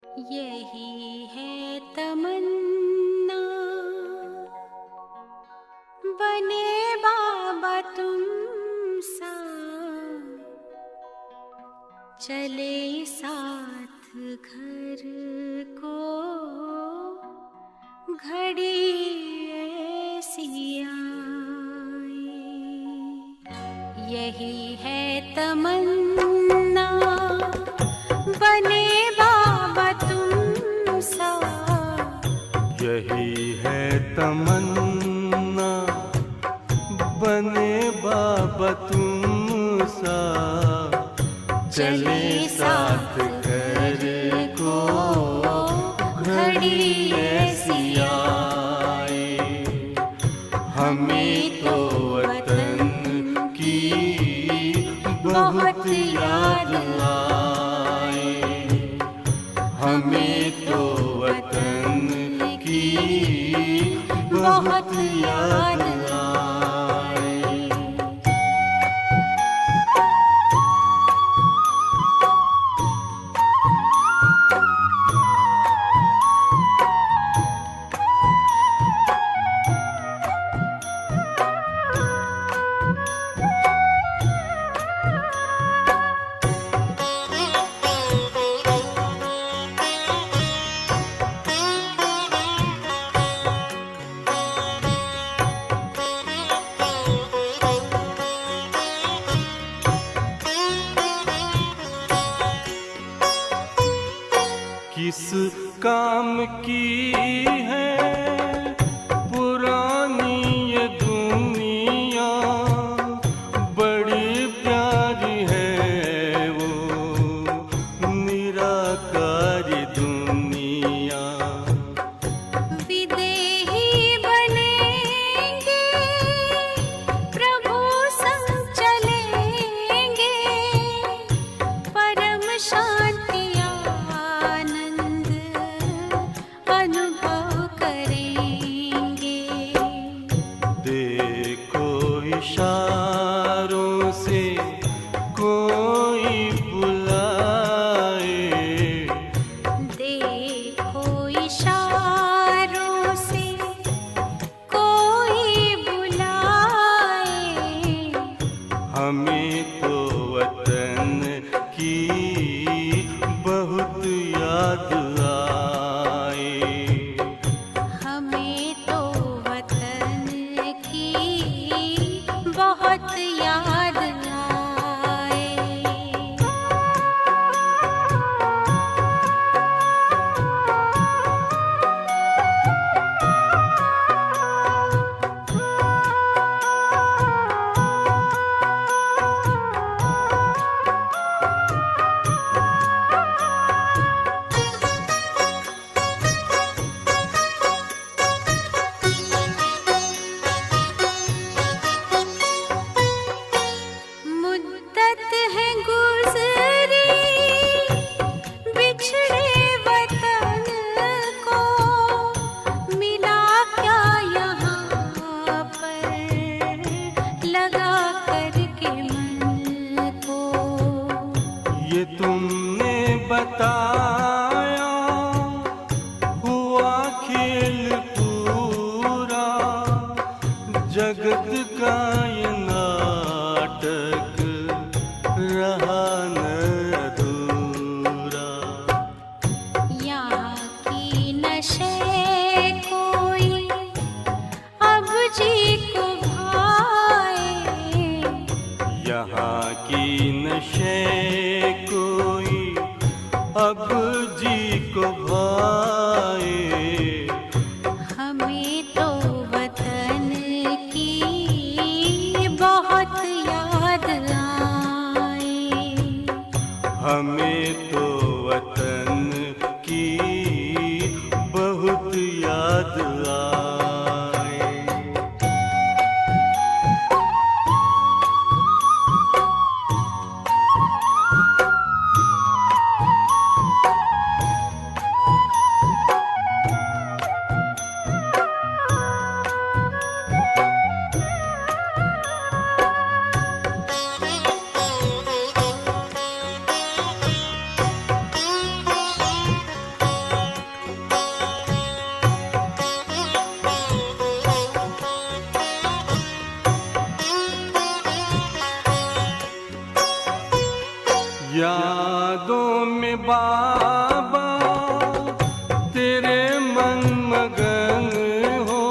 यही है तमन्ना, बने बाबा तुम सा, चले साथ घर को घड़ी ऐसी आए। यही है तमन्ना, बने बाबा तुम सा। यही है तमन्ना, बने बाबा तुम सा, चले साथ घर को घड़ी ऐसी आए। हमें तो वतन की बहुत याद आए, हमें तो वतन की बहुत याद आए। किस काम की है पुरानी ये दुनिया, बड़ी प्यारी है वो निराकारी दुनिया। विदेही बनेंगे, प्रभु संग चलेंगे, परम शांति अनुभव करेंगे। देखो इशारों से कोई बुलाए, देखो इशारों से कोई बुलाए। हमें तो वतन की बहुत याद आए, हमें तो वतन की बहुत याद आए। मुद्दत है गुज़री बिछड़े वतन को, मिला क्या यहाँ पर लगा करके मन को। ये तुमने बताया हुआ खेल पूरा, जगत का ये नाटक रहा न अधूरा। यहाँ की नशे कोई अब जी को भाए, यहाँ की नशे कोई अब जी को भाए। हमें तो वतन की बहुत याद आए, हमें तो वतन की बहुत याद आए। में बाबा तेरे मन मगन हो,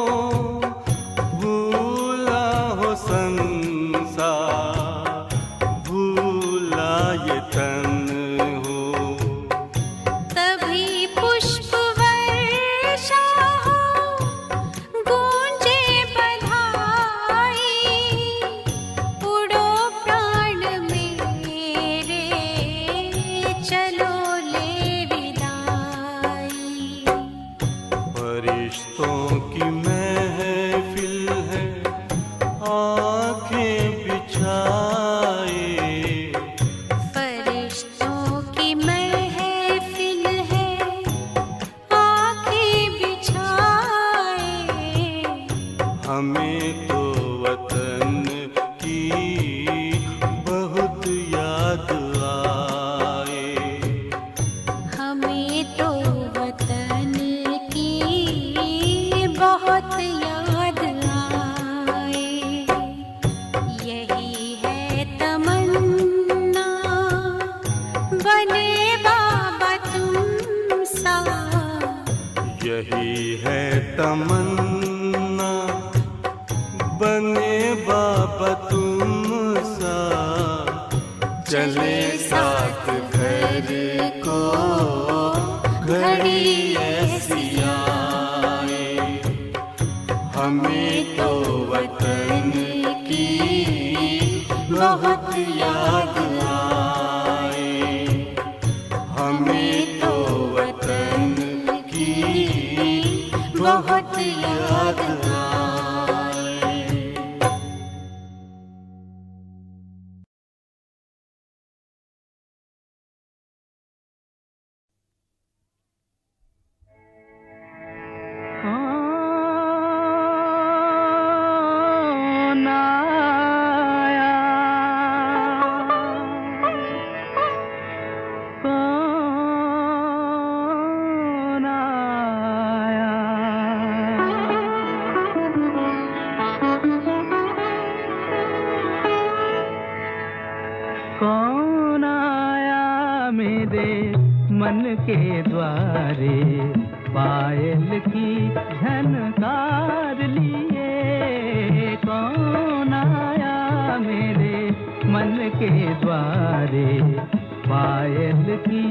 भूला हो संसार, भूला ये तन हो। तभी पुष्प वर्षा हो, गूंजे बधाई, उड़ो प्राण मेरे, चलो ले विदाई। फरिश्तों की महफिल है, आंखें बिछाए, फरिश्तों की महफिल है, आंखें बिछाए। हमें तो वतन की बहुत याद आए। हमें तो वतन की बहुत याद आए। यही है तमन्ना, बने बाबा तुम सा। यही है तमन्ना, बने बाबा तुम सा। चले साथ घर को घड़ी ऐसी आए। हमें तो वतन की बहुत याद आए। हमें तो वतन की बहुत याद आए। कौन आया, कौन आया, कौन आया मेरे मन के द्वारे, पायल की झनकार लिए। कौन आया मेरे मन के द्वारे, पायल की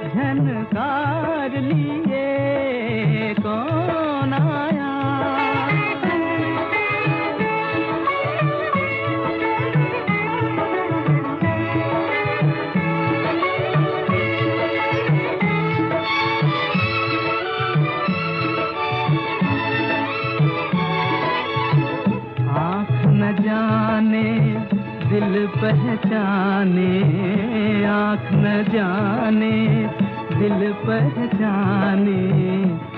झनकार लिए। कौन आया, आँख न जाने दिल पहचाने, आँख न जाने दिल पहचाने।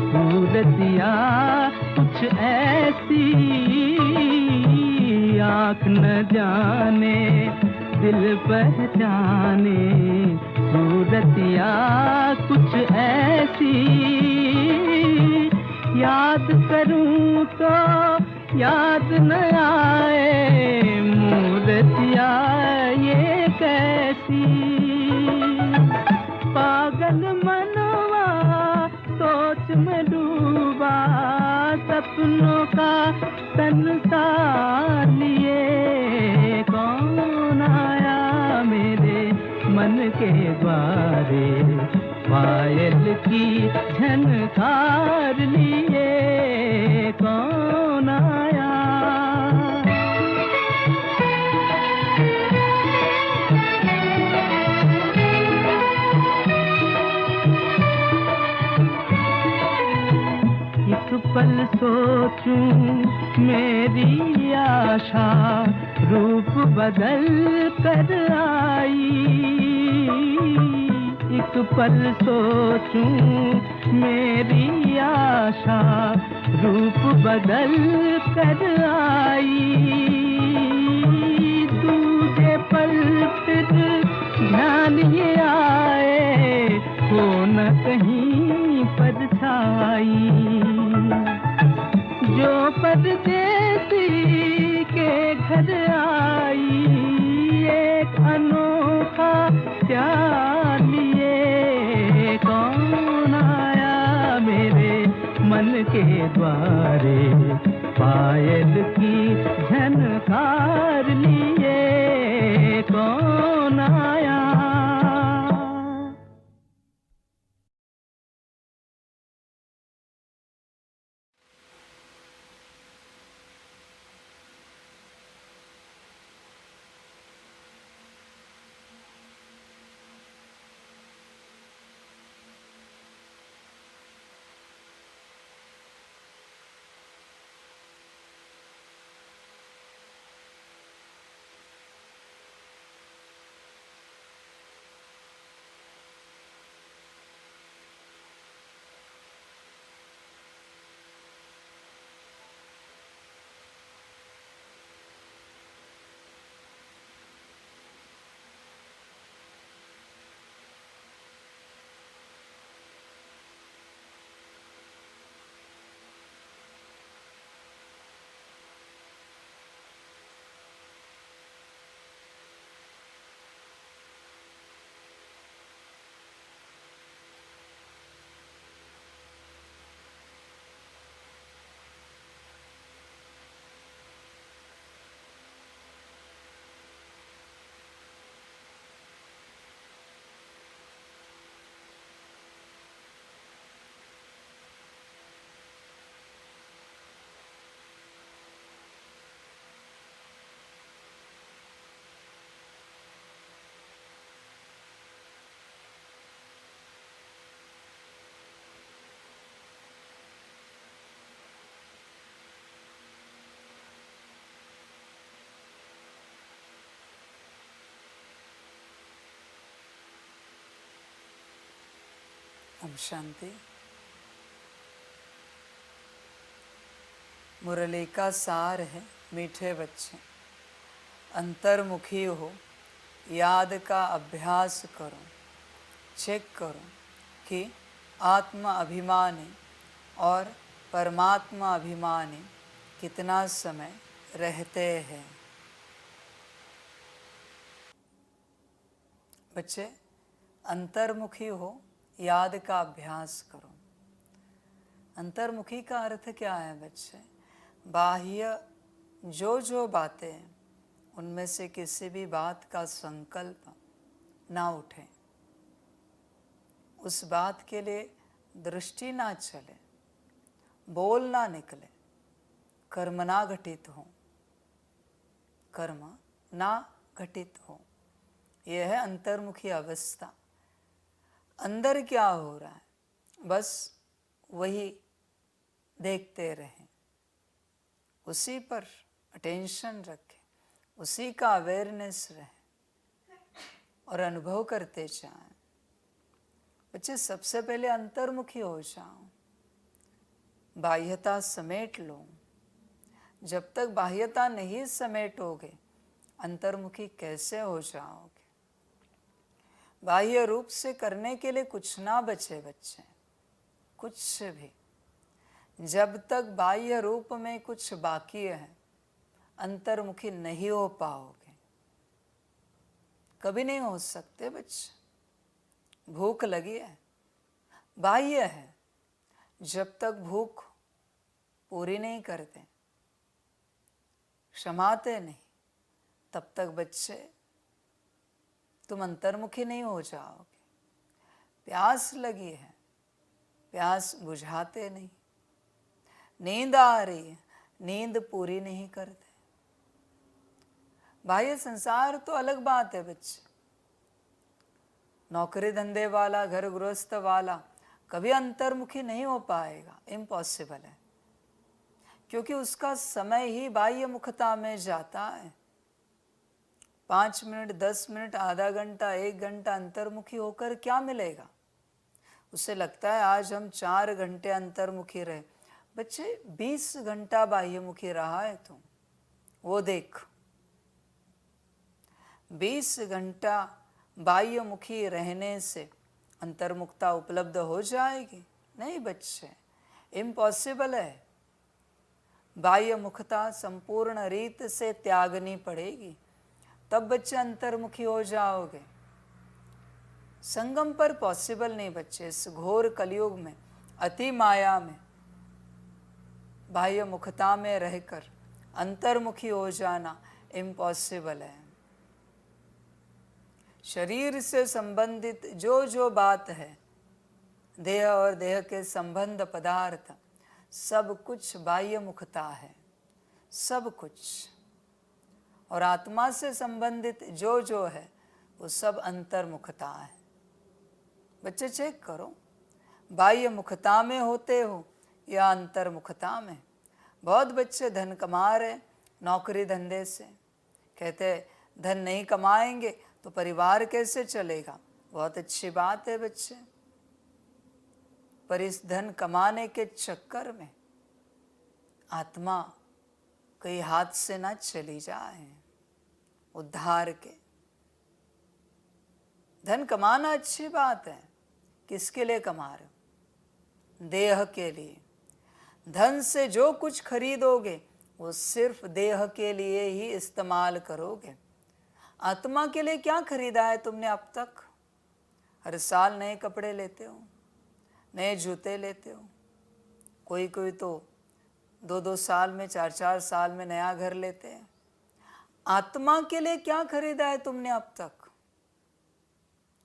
सूरतिया कुछ ऐसी, आँख न जाने दिल पहचाने। सूरतिया कुछ ऐसी, याद करूं तो याद न आए। मूर्तिया ये कैसी, पागल मनवा सोच में डूबा। सपनों का संसार लिए। कौन आया मेरे मन के द्वारे, पायल की झनकार लिए। कौन आया, एक पल सोचूं मेरी आशा, रूप बदल कर आई। एक पल सोचूं मेरी आशा, रूप बदल कर आई। दूजे पल फिर ध्यान ये आए, हो न कहीं परछाई। जो परदेसी के घर आई, एक अनोखा प्यार लिए। के द्वारे पायल की झनकार लिए कौन आया। ओम शांति। मुरली का सार है, मीठे बच्चे अंतर्मुखी हो, याद का अभ्यास करो, चेक करो कि आत्मा अभिमानी और परमात्मा अभिमानी कितना समय रहते हैं। बच्चे अंतर्मुखी हो, याद का अभ्यास करो। अंतर्मुखी का अर्थ क्या है बच्चे? बाह्य जो जो बातें हैं उनमें से किसी भी बात का संकल्प ना उठे, उस बात के लिए दृष्टि ना चले, बोल ना निकले, कर्म ना घटित हो, कर्म ना घटित हो। यह है अंतर्मुखी अवस्था। अंदर क्या हो रहा है बस वही देखते रहें, उसी पर अटेंशन रखें, उसी का अवेयरनेस रहे और अनुभव करते जाएं। बच्चे सबसे पहले अंतर्मुखी हो जाओ, बाह्यता समेट लो। जब तक बाह्यता नहीं समेटोगे अंतर्मुखी कैसे हो जाओगे? बाह्य रूप से करने के लिए कुछ ना बचे बच्चे, कुछ भी। जब तक बाह्य रूप में कुछ बाकी है अंतर्मुखी नहीं हो पाओगे, कभी नहीं हो सकते बच्चे। भूख लगी है, बाह्य है, जब तक भूख पूरी नहीं करते, क्षमाते नहीं, तब तक बच्चे तुम अंतर्मुखी नहीं हो जाओगे। प्यास लगी है, प्यास बुझाते नहीं, नींद आ रही है, नींद पूरी नहीं करते। बाह्य संसार तो अलग बात है बच्चे। नौकरी धंधे वाला, घर गृहस्थ वाला कभी अंतर्मुखी नहीं हो पाएगा, इम्पॉसिबल है, क्योंकि उसका समय ही बाह्य मुखता में जाता है। 5 मिनट, 10 मिनट, आधा घंटा, 1 घंटा अंतर्मुखी होकर क्या मिलेगा? उसे लगता है आज हम 4 घंटे अंतर्मुखी रहे। बच्चे 20 घंटा बाह्यमुखी रहा है तुम, वो देख। 20 घंटा बाह्यमुखी रहने से अंतर्मुखता उपलब्ध हो जाएगी? नहीं बच्चे, इम्पॉसिबल है। बाह्यमुखता संपूर्ण रीत से त्यागनी पड़ेगी, तब बच्चे अंतर्मुखी हो जाओगे। संगम पर पॉसिबल नहीं बच्चे। इस घोर कलयुग में, अति माया में बाह्य मुखता में रहकर अंतर्मुखी हो जाना इम्पॉसिबल है। शरीर से संबंधित जो जो बात है, देह और देह के संबंध पदार्थ, सब कुछ बाह्य मुखता है, सब कुछ। और आत्मा से संबंधित जो जो है वो सब अंतर्मुखता है। बच्चे चेक करो, बाह्य मुखता में होते हो या अंतर्मुखता में। बहुत बच्चे धन कमा रहे नौकरी धंधे से, कहते धन नहीं कमाएंगे तो परिवार कैसे चलेगा। बहुत अच्छी बात है बच्चे, पर इस धन कमाने के चक्कर में आत्मा कहीं हाथ से ना चली जाए। उद्धार के धन कमाना अच्छी बात है, किसके लिए कमा रहे हो? देह के लिए। धन से जो कुछ खरीदोगे वो सिर्फ देह के लिए ही इस्तेमाल करोगे। आत्मा के लिए क्या खरीदा है तुमने अब तक? हर साल नए कपड़े लेते हो, नए जूते लेते हो, कोई कोई तो 2-2 साल में, 4-4 साल में नया घर लेते हैं। आत्मा के लिए क्या खरीदा है तुमने अब तक?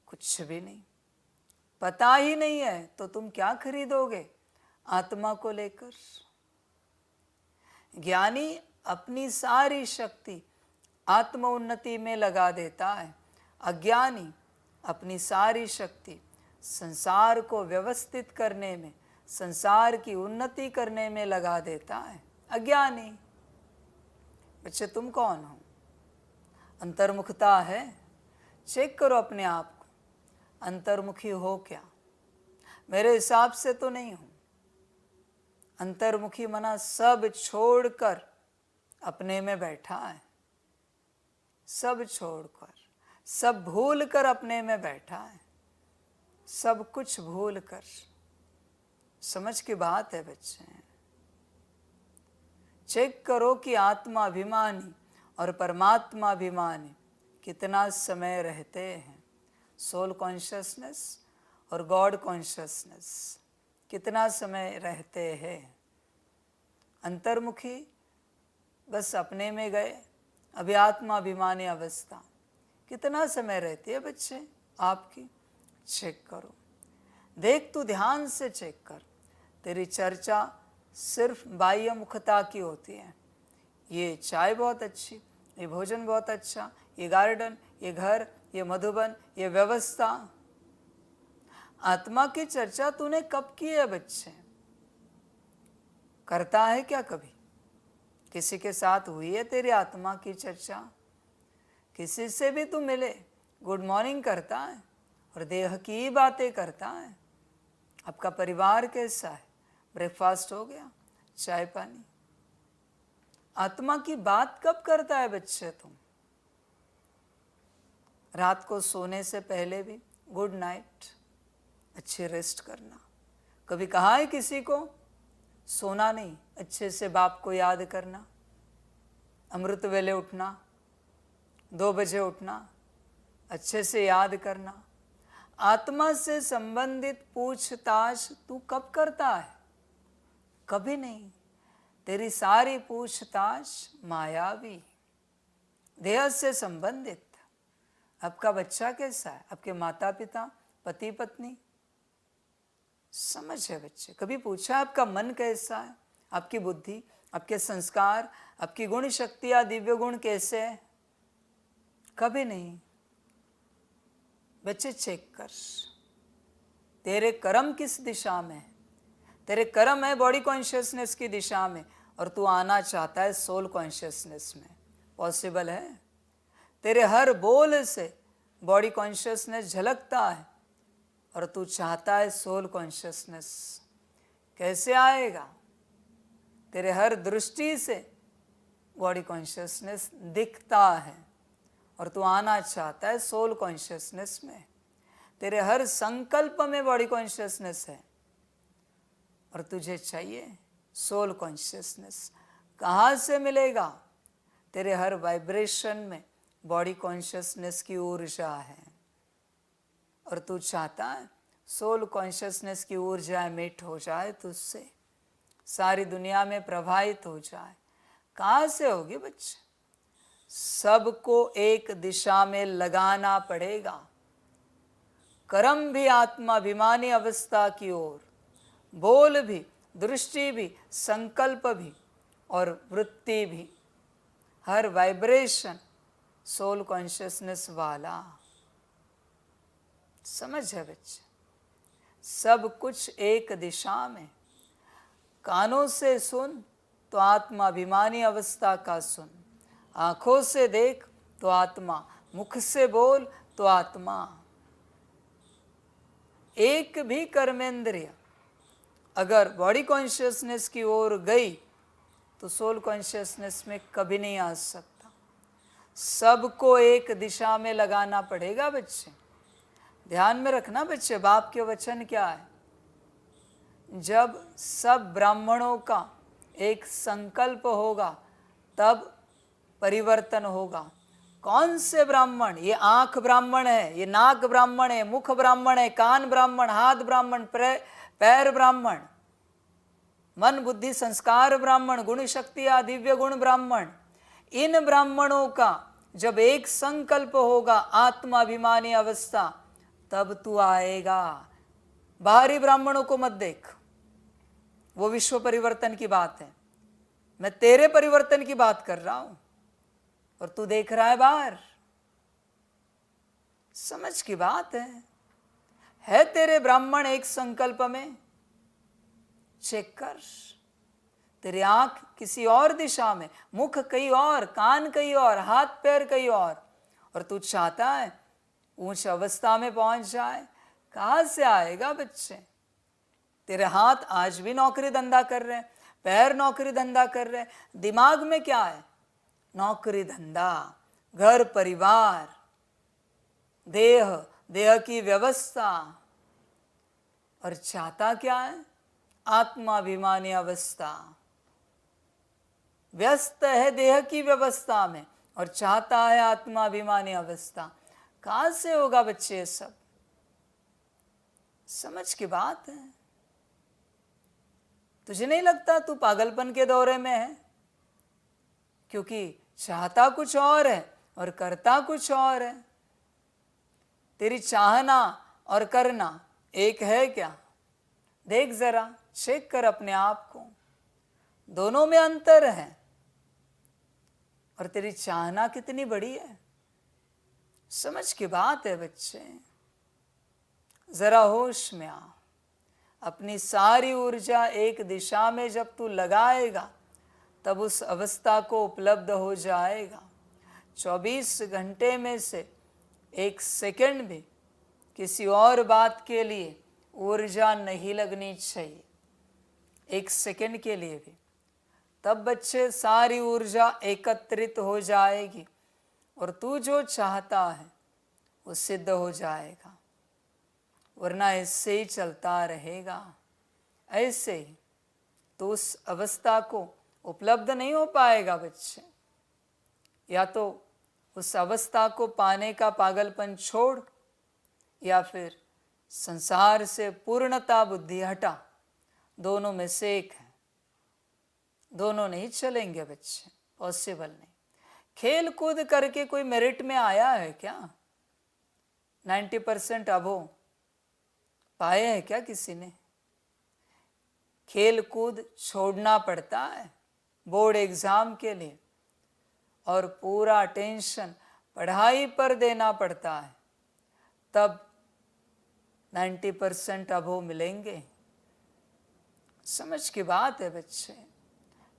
कुछ भी नहीं। पता ही नहीं है तो तुम क्या खरीदोगे आत्मा को लेकर? ज्ञानी अपनी सारी शक्ति आत्म उन्नति में लगा देता है। अज्ञानी अपनी सारी शक्ति संसार को व्यवस्थित करने में, संसार की उन्नति करने में लगा देता है। अज्ञानी। बच्चे तुम कौन हो? अंतर्मुखता है? चेक करो अपने आप को, अंतर्मुखी हो क्या? मेरे हिसाब से तो नहीं हूं। अंतर्मुखी मना सब छोड़कर अपने में बैठा है, सब छोड़कर, सब भूल कर अपने में बैठा है, सब कुछ भूल कर। समझ की बात है बच्चे। चेक करो कि आत्मा अभिमानी और परमात्मा अभिमानी कितना समय रहते हैं। सोल कॉन्शियसनेस और गॉड कॉन्शियसनेस कितना समय रहते हैं। अंतर्मुखी बस अपने में गए, अभी आत्मा अभिमानी अवस्था कितना समय रहती है बच्चे आपकी? चेक करो, देख तू ध्यान से चेक कर। तेरी चर्चा सिर्फ बाह्य मुखता की होती है। ये चाय बहुत अच्छी, ये भोजन बहुत अच्छा, ये गार्डन, ये घर, ये मधुबन, ये व्यवस्था। आत्मा की चर्चा तूने कब की है बच्चे? करता है क्या कभी? किसी के साथ हुई है तेरी आत्मा की चर्चा? किसी से भी तू मिले, गुड मॉर्निंग करता है और देह की ही बातें करता है। आपका परिवार कैसा है? ब्रेकफास्ट हो गया, चाय पानी? आत्मा की बात कब करता है बच्चे तुम? रात को सोने से पहले भी गुड नाइट, अच्छे रेस्ट करना। कभी कहा है किसी को सोना नहीं, अच्छे से बाप को याद करना, अमृत वेले उठना, 2 बजे उठना, अच्छे से याद करना। आत्मा से संबंधित पूछताछ तू कब करता है? कभी नहीं। तेरी सारी पूछताछ मायावी, देह से संबंधित। आपका बच्चा कैसा है? आपके माता पिता, पति पत्नी? समझ है बच्चे? कभी पूछा आपका मन कैसा है? आपकी बुद्धि, आपके संस्कार, आपकी गुण शक्तियां, दिव्य गुण कैसे है? कभी नहीं। बच्चे चेक कर, तेरे कर्म किस दिशा में है? तेरे कर्म है बॉडी कॉन्शियसनेस की दिशा में और तू आना चाहता है सोल कॉन्शियसनेस में। पॉसिबल है? तेरे हर बोल से बॉडी कॉन्शियसनेस झलकता है और तू चाहता है सोल कॉन्शियसनेस। कैसे आएगा? तेरे हर दृष्टि से बॉडी कॉन्शियसनेस दिखता है और तू आना चाहता है सोल कॉन्शियसनेस में। तेरे हर संकल्प में बॉडी कॉन्शियसनेस है और तुझे चाहिए सोल कॉन्शियसनेस। कहाँ से मिलेगा? तेरे हर वाइब्रेशन में बॉडी कॉन्शियसनेस की ऊर्जा है और तू चाहता है सोल कॉन्शियसनेस की ऊर्जा एमिट हो जाए तुझसे। सारी दुनिया में प्रवाहित हो जाए। कहाँ से होगी बच्चे? सबको एक दिशा में लगाना पड़ेगा। कर्म भी आत्माभिमानी अवस्था की ओर, बोल भी, दृष्टि भी, संकल्प भी और वृत्ति भी, हर वाइब्रेशन सोल कॉन्शियसनेस वाला। समझ है बच्चे? सब कुछ एक दिशा में। कानों से सुन तो आत्माभिमानी अवस्था का सुन, आंखों से देख तो आत्मा, मुख से बोल तो आत्मा। एक भी कर्मेंद्रिय अगर बॉडी कॉन्शियसनेस की ओर गई तो सोल कॉन्शियसनेस में कभी नहीं आ सकता। सबको एक दिशा में लगाना पड़ेगा बच्चे। ध्यान में रखना बच्चे, बाप के वचन क्या है? जब सब ब्राह्मणों का एक संकल्प होगा तब परिवर्तन होगा। कौन से ब्राह्मण? ये आंख ब्राह्मण है, ये नाक ब्राह्मण है, मुख ब्राह्मण है, कान ब्राह्मण, हाथ ब्राह्मण, पैर ब्राह्मण, मन बुद्धि संस्कार ब्राह्मण, गुण शक्ति या दिव्य गुण ब्राह्मण। इन ब्राह्मणों का जब एक संकल्प होगा आत्माभिमानी अवस्था, तब तू आएगा। बाहरी ब्राह्मणों को मत देख, वो विश्व परिवर्तन की बात है। मैं तेरे परिवर्तन की बात कर रहा हूं और तू देख रहा है बाहर। समझ की बात है तेरे ब्राह्मण एक संकल्प में? चेक कर। तेरी आंख किसी और दिशा में, मुख कहीं और, कान कहीं और, हाथ पैर कहीं और तू चाहता है उच्च अवस्था में पहुंच जाए। कहां से आएगा बच्चे? तेरे हाथ आज भी नौकरी धंधा कर रहे हैं, पैर नौकरी धंधा कर रहे हैं, दिमाग में क्या है? नौकरी धंधा, घर परिवार, देह की व्यवस्था। और चाहता क्या है? आत्माभिमानी अवस्था। व्यस्त है देह की व्यवस्था में और चाहता है आत्माभिमानी अवस्था। कहां से होगा बच्चे ये सब? समझ की बात है। तुझे नहीं लगता तू पागलपन के दौरे में है? क्योंकि चाहता कुछ और है और करता कुछ और है। तेरी चाहना और करना एक है क्या? देख जरा, चेक कर अपने आप को। दोनों में अंतर है। और तेरी चाहना कितनी बड़ी है? समझ की बात है बच्चे। जरा होश में आ। अपनी सारी ऊर्जा एक दिशा में जब तू लगाएगा तब उस अवस्था को उपलब्ध हो जाएगा। 24 घंटे में से एक सेकंड भी किसी और बात के लिए ऊर्जा नहीं लगनी चाहिए, एक सेकंड के लिए भी। तब बच्चे सारी ऊर्जा एकत्रित हो जाएगी और तू जो चाहता है वो सिद्ध हो जाएगा। वरना ऐसे ही चलता रहेगा, ऐसे ही तो उस अवस्था को उपलब्ध नहीं हो पाएगा बच्चे। या तो उस अवस्था को पाने का पागलपन छोड़ या फिर संसार से पूर्णता बुद्धि हटा। दोनों में से एक है। दोनों नहीं चलेंगे बच्चे, पॉसिबल नहीं। खेल कूद करके कोई मेरिट में आया है क्या? 90% अबो पाए हैं क्या किसी ने? खेल कूद छोड़ना पड़ता है बोर्ड एग्जाम के लिए और पूरा टेंशन पढ़ाई पर देना पड़ता है, तब 90% अबो मिलेंगे। समझ की बात है बच्चे।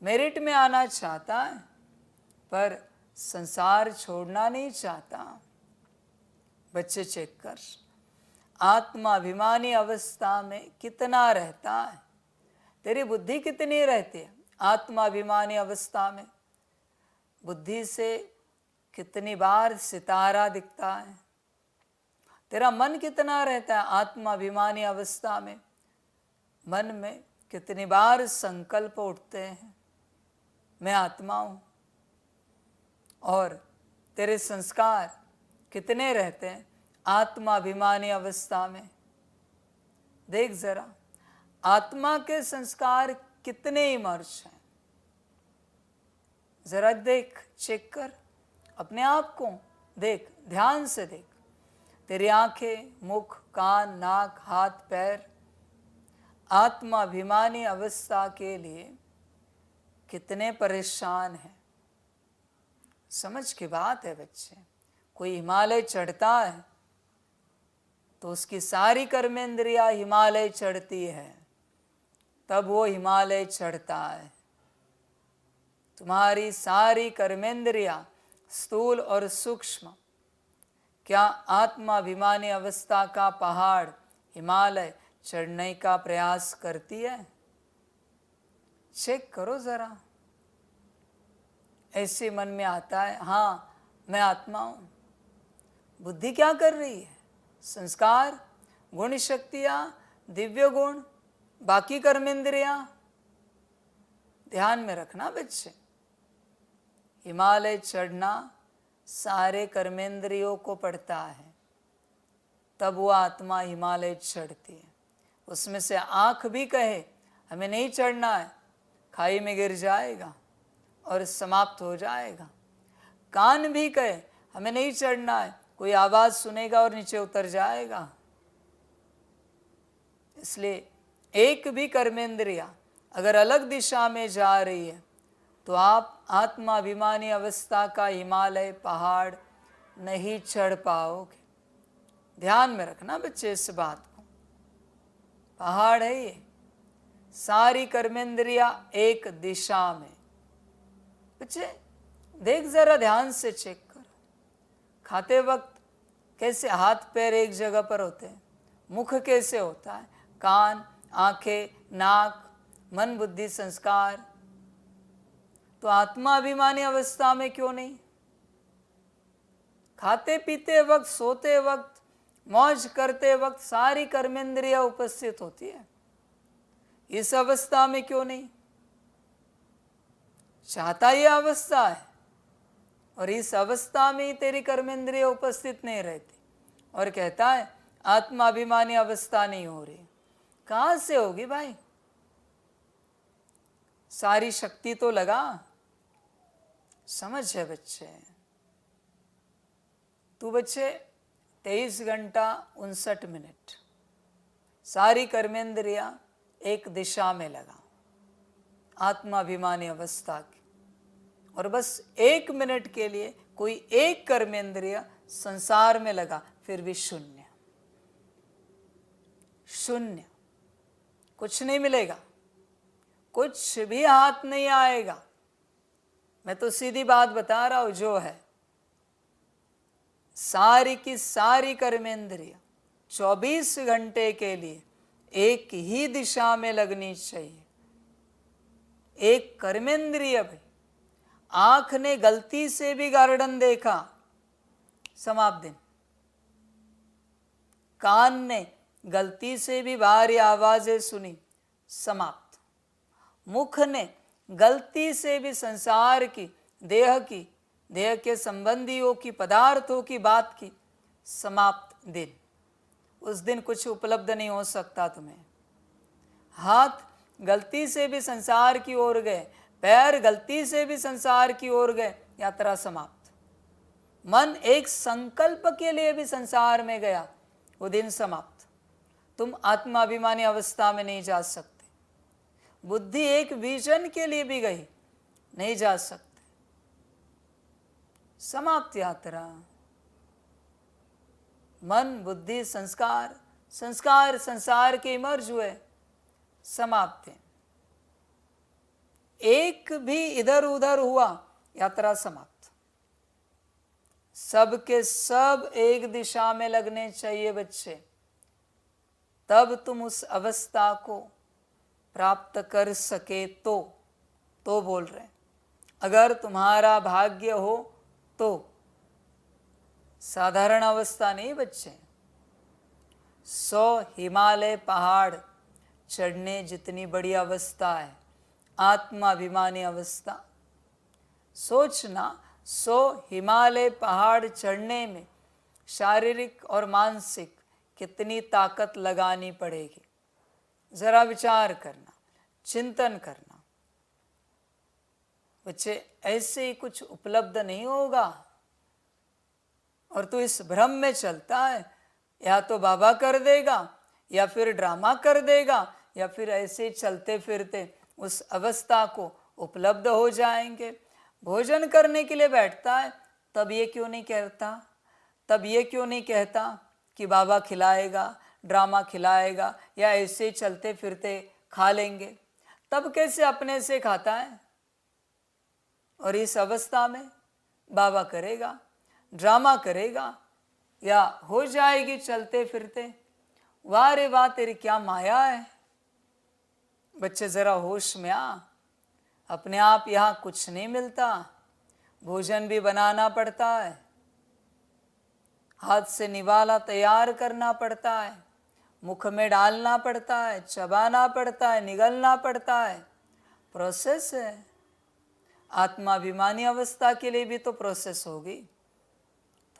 मेरिट में आना चाहता है पर संसार छोड़ना नहीं चाहता। बच्चे चेक कर, आत्माभिमानी अवस्था में कितना रहता है? तेरी बुद्धि कितनी रहती है आत्माभिमानी अवस्था में? बुद्धि से कितनी बार सितारा दिखता है? तेरा मन कितना रहता है आत्माभिमानी अवस्था में? मन में कितनी बार संकल्प उठते हैं, मैं आत्मा हूं? और तेरे संस्कार कितने रहते हैं आत्माभिमानी अवस्था में? देख जरा, आत्मा के संस्कार कितने इमर्ज हैं? जरा देख, चेक कर अपने आप को, देख, ध्यान से देख। तेरी आंखें, मुख, कान, नाक, हाथ, पैर आत्माभिमानी अवस्था के लिए कितने परेशान हैं। समझ की बात है बच्चे। कोई हिमालय चढ़ता है तो उसकी सारी कर्मेंद्रियां हिमालय चढ़ती है, तब वो हिमालय चढ़ता है। तुम्हारी सारी कर्मेंद्रियां स्थूल और सूक्ष्म क्या आत्माभिमानी अवस्था का पहाड़ हिमालय चढ़ने का प्रयास करती है? चेक करो जरा। ऐसे मन में आता है, हाँ मैं आत्मा हूं। बुद्धि क्या कर रही है? संस्कार, गुण शक्तियां, दिव्य गुण, बाकी कर्मेंद्रियां। ध्यान में रखना बच्चे, हिमालय चढ़ना सारे कर्मेंद्रियों को पड़ता है, तब वो आत्मा हिमालय चढ़ती है। उसमें से आंख भी कहे हमें नहीं चढ़ना है, खाई में गिर जाएगा और समाप्त हो जाएगा। कान भी कहे हमें नहीं चढ़ना है, कोई आवाज सुनेगा और नीचे उतर जाएगा। इसलिए एक भी कर्मेंद्रिया अगर अलग दिशा में जा रही है तो आप आत्माभिमानी अवस्था का हिमालय पहाड़ नहीं चढ़ पाओगे। ध्यान में रखना बच्चे इस बात को। पहाड़ है ये, सारी कर्मेंद्रिया एक दिशा में। बच्चे देख जरा, ध्यान से चेक करो। खाते वक्त कैसे हाथ पैर एक जगह पर होते हैं, मुख कैसे होता है, कान, आंखें, नाक, मन, बुद्धि, संस्कार। तो आत्माभिमानी अवस्था में क्यों नहीं? खाते पीते वक्त, सोते वक्त, मौज करते वक्त सारी कर्मेंद्रियां उपस्थित होती है। इस अवस्था में क्यों नहीं? चाहता ये अवस्था है और इस अवस्था में ही तेरी कर्मेंद्रियां उपस्थित नहीं रहती और कहता है आत्माभिमानी अवस्था नहीं हो रही। कहां से होगी भाई? सारी शक्ति तो लगा। समझ है बच्चे। तू बच्चे 23 घंटा 59 मिनट सारी कर्मेंद्रियां एक दिशा में लगा, आत्माभिमानी अवस्था की, और बस 1 मिनट के लिए कोई एक कर्मेंद्रिय संसार में लगा, फिर भी शून्य। शून्य, कुछ नहीं मिलेगा, कुछ भी हाथ नहीं आएगा। मैं तो सीधी बात बता रहा हूं जो है। सारी की सारी कर्मेंद्रियां 24 घंटे के लिए एक ही दिशा में लगनी चाहिए। एक कर्मेंद्रिय भाई, आंख ने गलती से भी गार्डन देखा, समाप्त दिन। कान ने गलती से भी बाहरी आवाजें सुनी, समाप्त। मुख ने गलती से भी संसार की, देह के संबंधियों की, पदार्थों की बात की, समाप्त दिन। उस दिन कुछ उपलब्ध नहीं हो सकता तुम्हें। हाथ गलती से भी संसार की ओर गए, पैर गलती से भी संसार की ओर गए, यात्रा समाप्त। मन एक संकल्प के लिए भी संसार में गया, वो दिन समाप्त। तुम आत्माभिमानी अवस्था में नहीं जा सकते। बुद्धि एक विजन के लिए भी गई, नहीं जा सकते। समाप्त यात्रा। मन, बुद्धि, संस्कार, संस्कार संसार के इमर्ज हुए, समाप्त है। एक भी इधर उधर हुआ, यात्रा समाप्त। सब के सब एक दिशा में लगने चाहिए बच्चे, तब तुम उस अवस्था को प्राप्त कर सके तो बोल रहे हैं। अगर तुम्हारा भाग्य हो तो साधारण अवस्था नहीं बच्चे। 100 हिमालय पहाड़ चढ़ने जितनी बड़ी अवस्था है आत्माभिमानी अवस्था। सोचना, 100 हिमालय पहाड़ चढ़ने में शारीरिक और मानसिक कितनी ताकत लगानी पड़ेगी, जरा विचार करना। चिंतन करना। बच्चे ऐसे ही कुछ उपलब्ध नहीं होगा और तू इस भ्रम में चलता है, या तो बाबा कर देगा या फिर ड्रामा कर देगा या फिर ऐसे ही चलते फिरते उस अवस्था को उपलब्ध हो जाएंगे। भोजन करने के लिए बैठता है, तब ये क्यों नहीं कहता, तब ये क्यों नहीं कहता कि बाबा खिलाएगा, ड्रामा खिलाएगा या ऐसे ही चलते फिरते खा लेंगे। तब कैसे अपने से खाता है? और इस अवस्था में बाबा करेगा, ड्रामा करेगा या हो जाएगी चलते फिरते। वाह रे वाह, तेरी क्या माया है। बच्चे जरा होश में आ। अपने आप यहाँ कुछ नहीं मिलता, भोजन भी बनाना पड़ता है, हाथ से निवाला तैयार करना पड़ता है, मुख में डालना पड़ता है, चबाना पड़ता है, निगलना पड़ता है। प्रोसेस है। आत्माभिमानी अवस्था के लिए भी तो प्रोसेस होगी,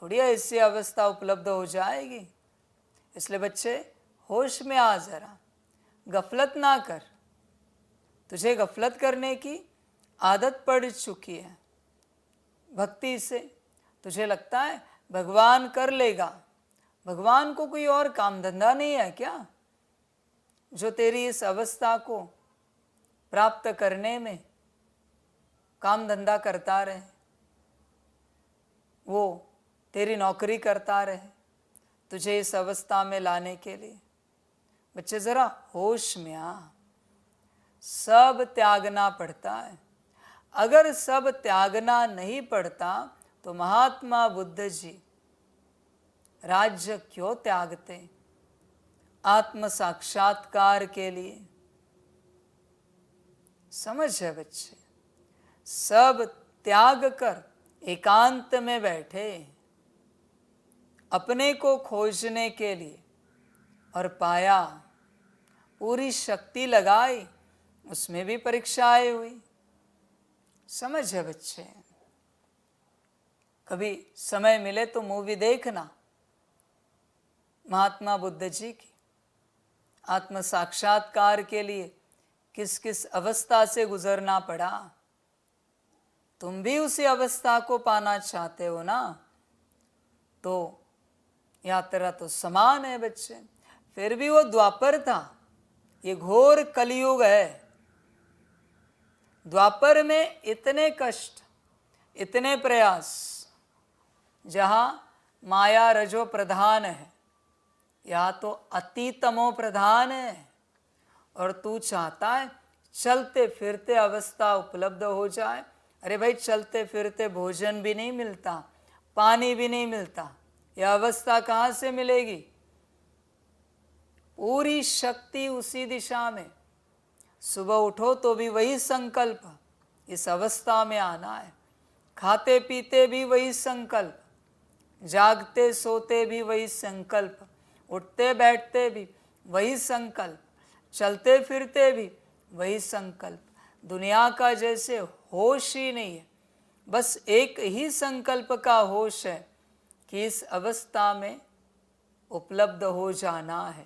थोड़ी ऐसी अवस्था उपलब्ध हो जाएगी। इसलिए बच्चे होश में आ, जरा गफलत ना कर। तुझे गफलत करने की आदत पड़ चुकी है भक्ति से। तुझे लगता है भगवान कर लेगा। भगवान को कोई और काम धंधा नहीं है क्या जो तेरी इस अवस्था को प्राप्त करने में काम धंधा करता रहे, वो तेरी नौकरी करता रहे तुझे इस अवस्था में लाने के लिए। बच्चे जरा होश में आ। सब त्यागना पड़ता है। अगर सब त्यागना नहीं पड़ता तो महात्मा बुद्ध जी राज्य क्यों त्यागते आत्म साक्षात्कार के लिए? समझ है बच्चे, सब त्याग कर एकांत में बैठे अपने को खोजने के लिए और पाया, पूरी शक्ति लगाई, उसमें भी परीक्षाएं हुई। समझ है बच्चे, कभी समय मिले तो मूवी देखना महात्मा बुद्ध जी की। आत्म साक्षात्कार के लिए किस किस अवस्था से गुजरना पड़ा। तुम भी उसी अवस्था को पाना चाहते हो ना, तो यात्रा तो समान है बच्चे। फिर भी वो द्वापर था, ये घोर कलयुग है। द्वापर में इतने कष्ट, इतने प्रयास, जहाँ माया रजो प्रधान है, या तो अति तमो प्रधान है। और तू चाहता है चलते फिरते अवस्था उपलब्ध हो जाए। अरे भाई, चलते फिरते भोजन भी नहीं मिलता, पानी भी नहीं मिलता, यह अवस्था कहाँ से मिलेगी? पूरी शक्ति उसी दिशा में। सुबह उठो तो भी वही संकल्प, इस अवस्था में आना है। खाते पीते भी वही संकल्प, जागते सोते भी वही संकल्प, उठते बैठते भी वही संकल्प, चलते फिरते भी वही संकल्प। दुनिया का जैसे होश ही नहीं है, बस एक ही संकल्प का होश है कि इस अवस्था में उपलब्ध हो जाना है,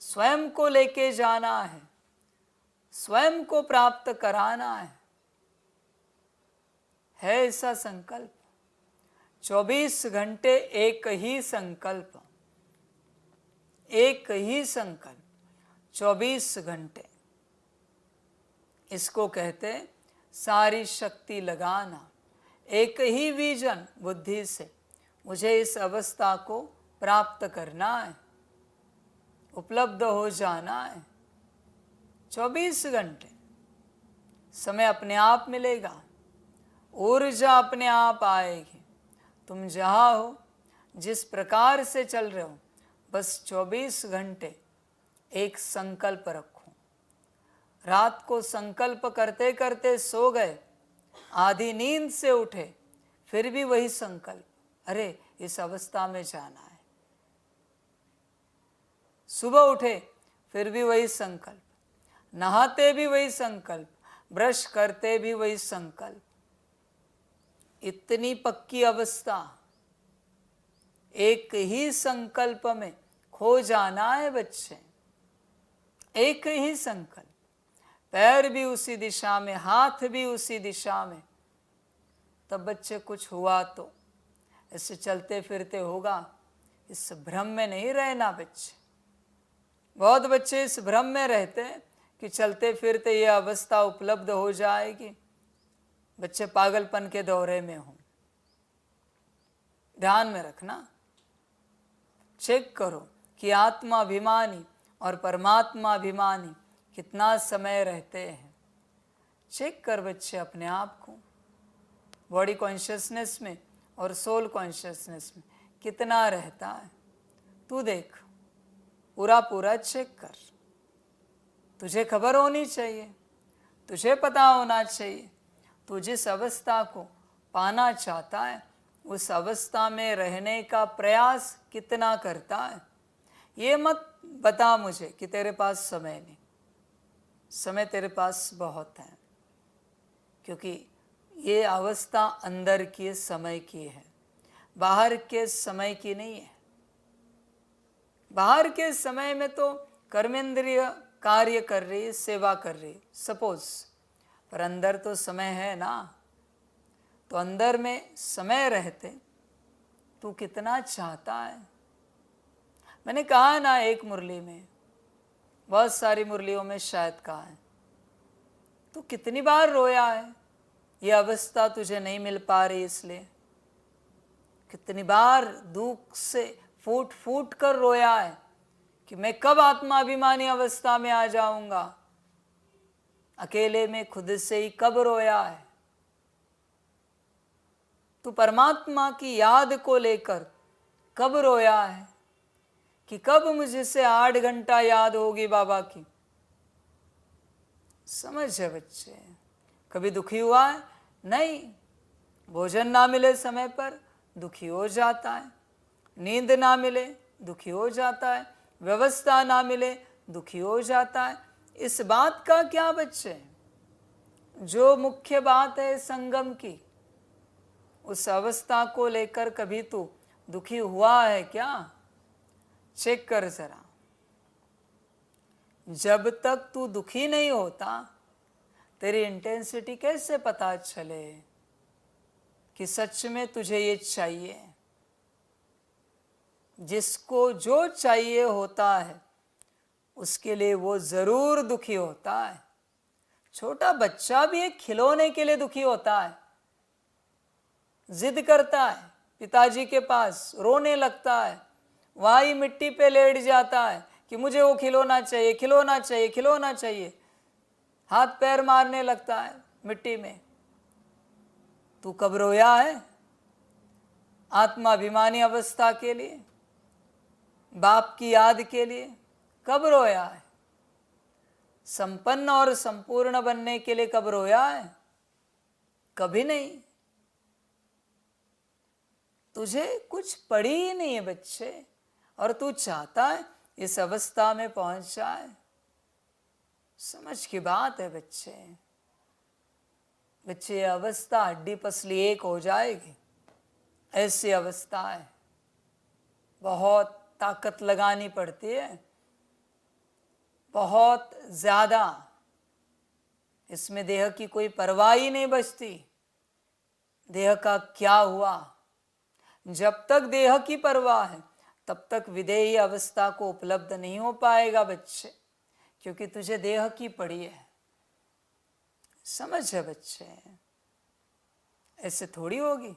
स्वयं को लेके जाना है, स्वयं को प्राप्त कराना है ऐसा संकल्प। 24 घंटे एक ही संकल्प, एक ही संकल्प, 24 घंटे। इसको कहते सारी शक्ति लगाना, एक ही विजन बुद्धि से मुझे इस अवस्था को प्राप्त करना है, उपलब्ध हो जाना है। 24 घंटे समय अपने आप मिलेगा, ऊर्जा अपने आप आएगी। तुम जहाँ हो, जिस प्रकार से चल रहे हो, बस 24 घंटे एक संकल्प रखो। रात को संकल्प करते करते सो गए, आधी नींद से उठे, फिर भी वही संकल्प, अरे इस अवस्था में जाना है। सुबह उठे फिर भी वही संकल्प, नहाते भी वही संकल्प, ब्रश करते भी वही संकल्प। इतनी पक्की अवस्था एक ही संकल्प में खो जाना है बच्चे, एक ही संकल्प। पैर भी उसी दिशा में, हाथ भी उसी दिशा में, तब बच्चे कुछ हुआ तो ऐसे चलते फिरते होगा। इस भ्रम में नहीं रहना बच्चे। बहुत बच्चे इस भ्रम में रहते हैं कि चलते फिरते ये अवस्था उपलब्ध हो जाएगी, बच्चे पागलपन के दौरे में हों। ध्यान में रखना, चेक करो कि आत्माभिमानी और परमात्मा अभिमानी कितना समय रहते हैं। चेक कर बच्चे अपने आप को, बॉडी कॉन्शियसनेस में और सोल कॉन्शियसनेस में कितना रहता है। तू देख, पूरा पूरा चेक कर। तुझे खबर होनी चाहिए, तुझे पता होना चाहिए तू जिस अवस्था को पाना चाहता है उस अवस्था में रहने का प्रयास कितना करता है। ये मत बता मुझे कि तेरे पास समय नहीं, समय तेरे पास बहुत है, क्योंकि ये अवस्था अंदर की समय की है, बाहर के समय की नहीं है। बाहर के समय में तो कर्मेंद्रिय कार्य कर रही है, सेवा कर रही है सपोज, पर अंदर तो समय है ना। तो अंदर में समय रहते तू कितना चाहता है। मैंने कहा ना एक मुरली में, बहुत सारी मुरलियों में शायद कहा है, तू कितनी बार रोया है ये अवस्था तुझे नहीं मिल पा रही इसलिए। कितनी बार दुख से फूट फूट कर रोया है कि मैं कब आत्माभिमानी अवस्था में आ जाऊंगा। अकेले में खुद से ही कब रोया है। तू परमात्मा की याद को लेकर कब रोया है कि कब मुझे से 8 घंटा याद होगी बाबा की। समझ है बच्चे, कभी दुखी हुआ है? नहीं। भोजन ना मिले समय पर दुखी हो जाता है, नींद ना मिले दुखी हो जाता है, व्यवस्था ना मिले दुखी हो जाता है। इस बात का क्या बच्चे, जो मुख्य बात है संगम की, उस अवस्था को लेकर कभी तू दुखी हुआ है क्या? चेक कर जरा। जब तक तू दुखी नहीं होता तेरी इंटेंसिटी कैसे पता चले कि सच में तुझे ये चाहिए। जिसको जो चाहिए होता है उसके लिए वो जरूर दुखी होता है। छोटा बच्चा भी एक खिलौने के लिए दुखी होता है, जिद करता है पिताजी के पास, रोने लगता है, वहाँ ही मिट्टी पे लेट जाता है कि मुझे वो खिलौना चाहिए, खिलौना चाहिए, खिलौना चाहिए, हाथ पैर मारने लगता है मिट्टी में। तू कब रोया है आत्माभिमानी अवस्था के लिए, बाप की याद के लिए? कब रोया है? संपन्न और संपूर्ण बनने के लिए कब रोया है? कभी नहीं। तुझे कुछ पड़ी ही नहीं है बच्चे, और तू चाहता है इस अवस्था में पहुंच जाए। समझ की बात है बच्चे। बच्चे ये अवस्था हड्डी पसली एक हो जाएगी, ऐसी अवस्था है। बहुत ताकत लगानी पड़ती है, बहुत ज्यादा। इसमें देह की कोई परवाह ही नहीं बचती, देह का क्या हुआ। जब तक देह की परवाह है तब तक विदेही अवस्था को उपलब्ध नहीं हो पाएगा बच्चे, क्योंकि तुझे देह की पड़ी है। समझ है बच्चे, ऐसे थोड़ी होगी।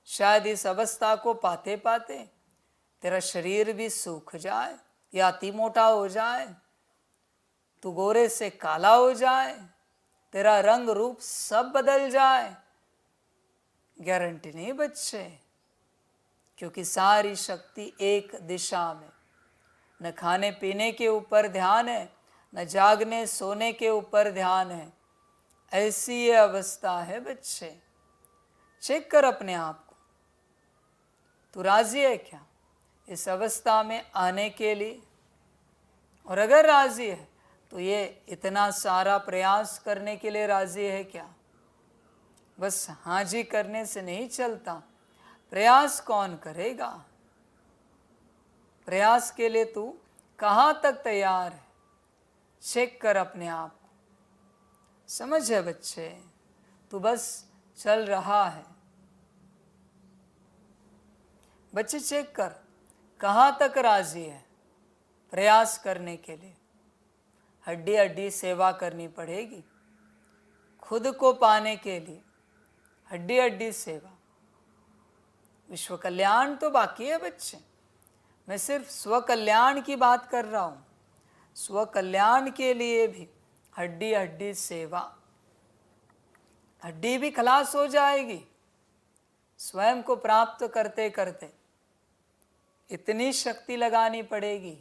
शायद इस अवस्था को पाते पाते तेरा शरीर भी सूख जाए या अति मोटा हो जाए, तू गोरे से काला हो जाए, तेरा रंग रूप सब बदल जाए। गारंटी नहीं बच्चे, क्योंकि सारी शक्ति एक दिशा में। न खाने पीने के ऊपर ध्यान है, न जागने सोने के ऊपर ध्यान है। ऐसी ये अवस्था है बच्चे। चेक कर अपने आप को, तू राजी है क्या इस अवस्था में आने के लिए? और अगर राजी है तो ये इतना सारा प्रयास करने के लिए राजी है क्या? बस हाँ जी करने से नहीं चलता, प्रयास कौन करेगा? प्रयास के लिए तू कहाँ तक तैयार है? चेक कर अपने आप को। समझ है बच्चे, तू बस चल रहा है। बच्चे चेक कर कहाँ तक राजी है प्रयास करने के लिए। हड्डी हड्डी सेवा करनी पड़ेगी खुद को पाने के लिए, हड्डी हड्डी सेवा। विश्व कल्याण तो बाकी है बच्चे, मैं सिर्फ स्व कल्याण की बात कर रहा हूँ। स्व कल्याण के लिए भी हड्डी हड्डी सेवा। हड्डी भी खलास हो जाएगी स्वयं को प्राप्त करते करते, इतनी शक्ति लगानी पड़ेगी।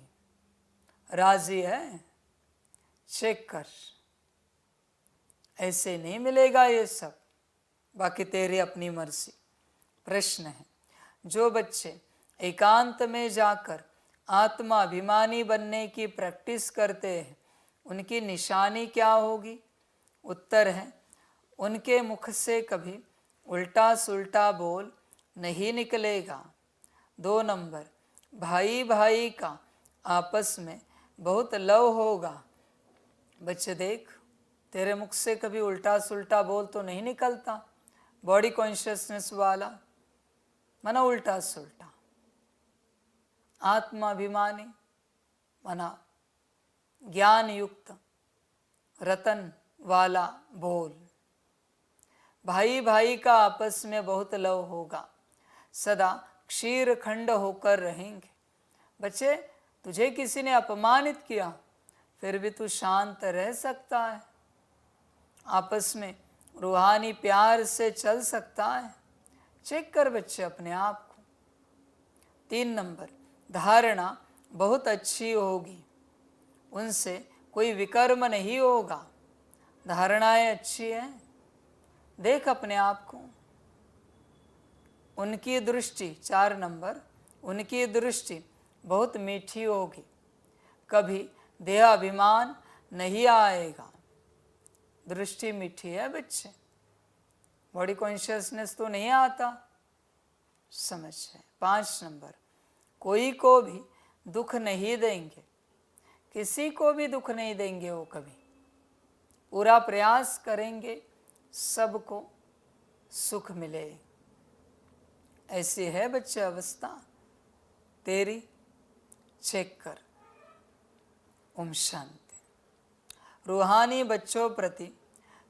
राजी है? चेक कर, ऐसे नहीं मिलेगा ये सब, बाकी तेरी अपनी मर्जी। प्रश्न है, जो बच्चे एकांत में जाकर आत्माभिमानी बनने की प्रैक्टिस करते हैं उनकी निशानी क्या होगी? उत्तर है, उनके मुख से कभी उल्टा सुल्टा बोल नहीं निकलेगा। 2 नंबर, भाई भाई का आपस में बहुत लव होगा। बच्चे देख, तेरे मुख से कभी उल्टा सुल्टा बोल तो नहीं निकलता, बॉडी कॉन्शियसनेस वाला, मना उल्टा सुल्टा। आत्माभिमानी मना ज्ञान युक्त रतन वाला बोल। भाई भाई का आपस में बहुत लव होगा, सदा क्षीर खंड होकर रहेंगे। बच्चे, तुझे किसी ने अपमानित किया फिर भी तू शांत रह सकता है, आपस में रूहानी प्यार से चल सकता है। चेक कर बच्चे अपने आप को। 3 नंबर, धारणा बहुत अच्छी होगी, उनसे कोई विकर्म नहीं होगा। धारणाएं अच्छी हैं, देख अपने आप को। उनकी दृष्टि 4 नंबर, उनकी दृष्टि बहुत मीठी होगी, कभी देहाभिमान नहीं आएगा। दृष्टि मीठी है बच्चे, बॉडी कॉन्शियसनेस तो नहीं आता, समझ है। 5 नंबर, कोई को भी दुख नहीं देंगे, किसी को भी दुख नहीं देंगे वो कभी। पूरा प्रयास करेंगे सबको सुख मिले। ऐसी है बच्चे अवस्था तेरी, चेक कर। ओम शांति। रूहानी बच्चों प्रति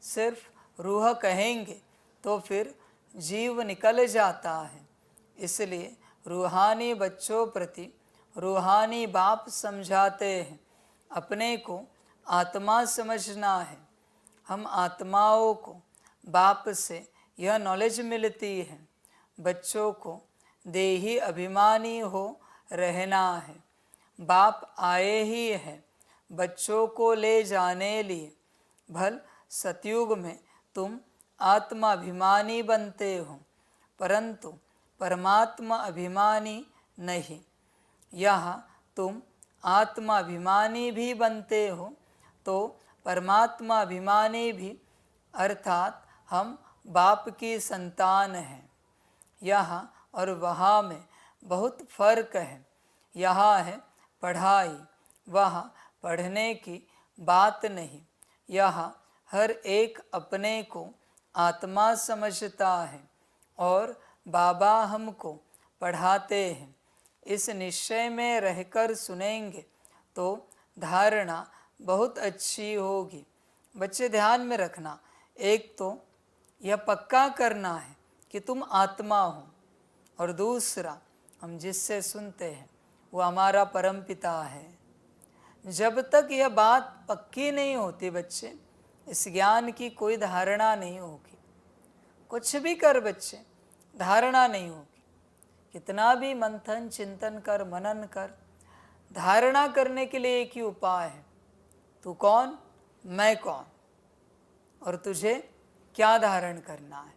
सिर्फ रूह कहेंगे तो फिर जीव निकल जाता है, इसलिए रूहानी बच्चों प्रति रूहानी बाप समझाते हैं। अपने को आत्मा समझना है। हम आत्माओं को बाप से यह नॉलेज मिलती है, बच्चों को देही अभिमानी हो रहना है। बाप आए ही है बच्चों को ले जाने लिए। भल सतयुग में तुम आत्माभिमानी बनते हो, परंतु परमात्मा अभिमानी नहीं। यहाँ तुम आत्माभिमानी भी बनते हो तो परमात्मा अभिमानी भी, अर्थात हम बाप की संतान हैं। यहाँ और वहाँ में बहुत फर्क है। यहाँ है पढ़ाई, वहाँ पढ़ने की बात नहीं। यहाँ हर एक अपने को आत्मा समझता है और बाबा हमको पढ़ाते हैं। इस निश्चय में रहकर सुनेंगे तो धारणा बहुत अच्छी होगी। बच्चे ध्यान में रखना, एक तो यह पक्का करना है कि तुम आत्मा हो, और दूसरा हम जिससे सुनते हैं वो हमारा परमपिता है। जब तक यह बात पक्की नहीं होती बच्चे, इस ज्ञान की कोई धारणा नहीं होगी। कुछ भी कर बच्चे, धारणा नहीं होगी। कितना भी मंथन चिंतन कर, मनन कर, धारणा करने के लिए एक ही उपाय है, तू कौन, मैं कौन, और तुझे क्या धारण करना है,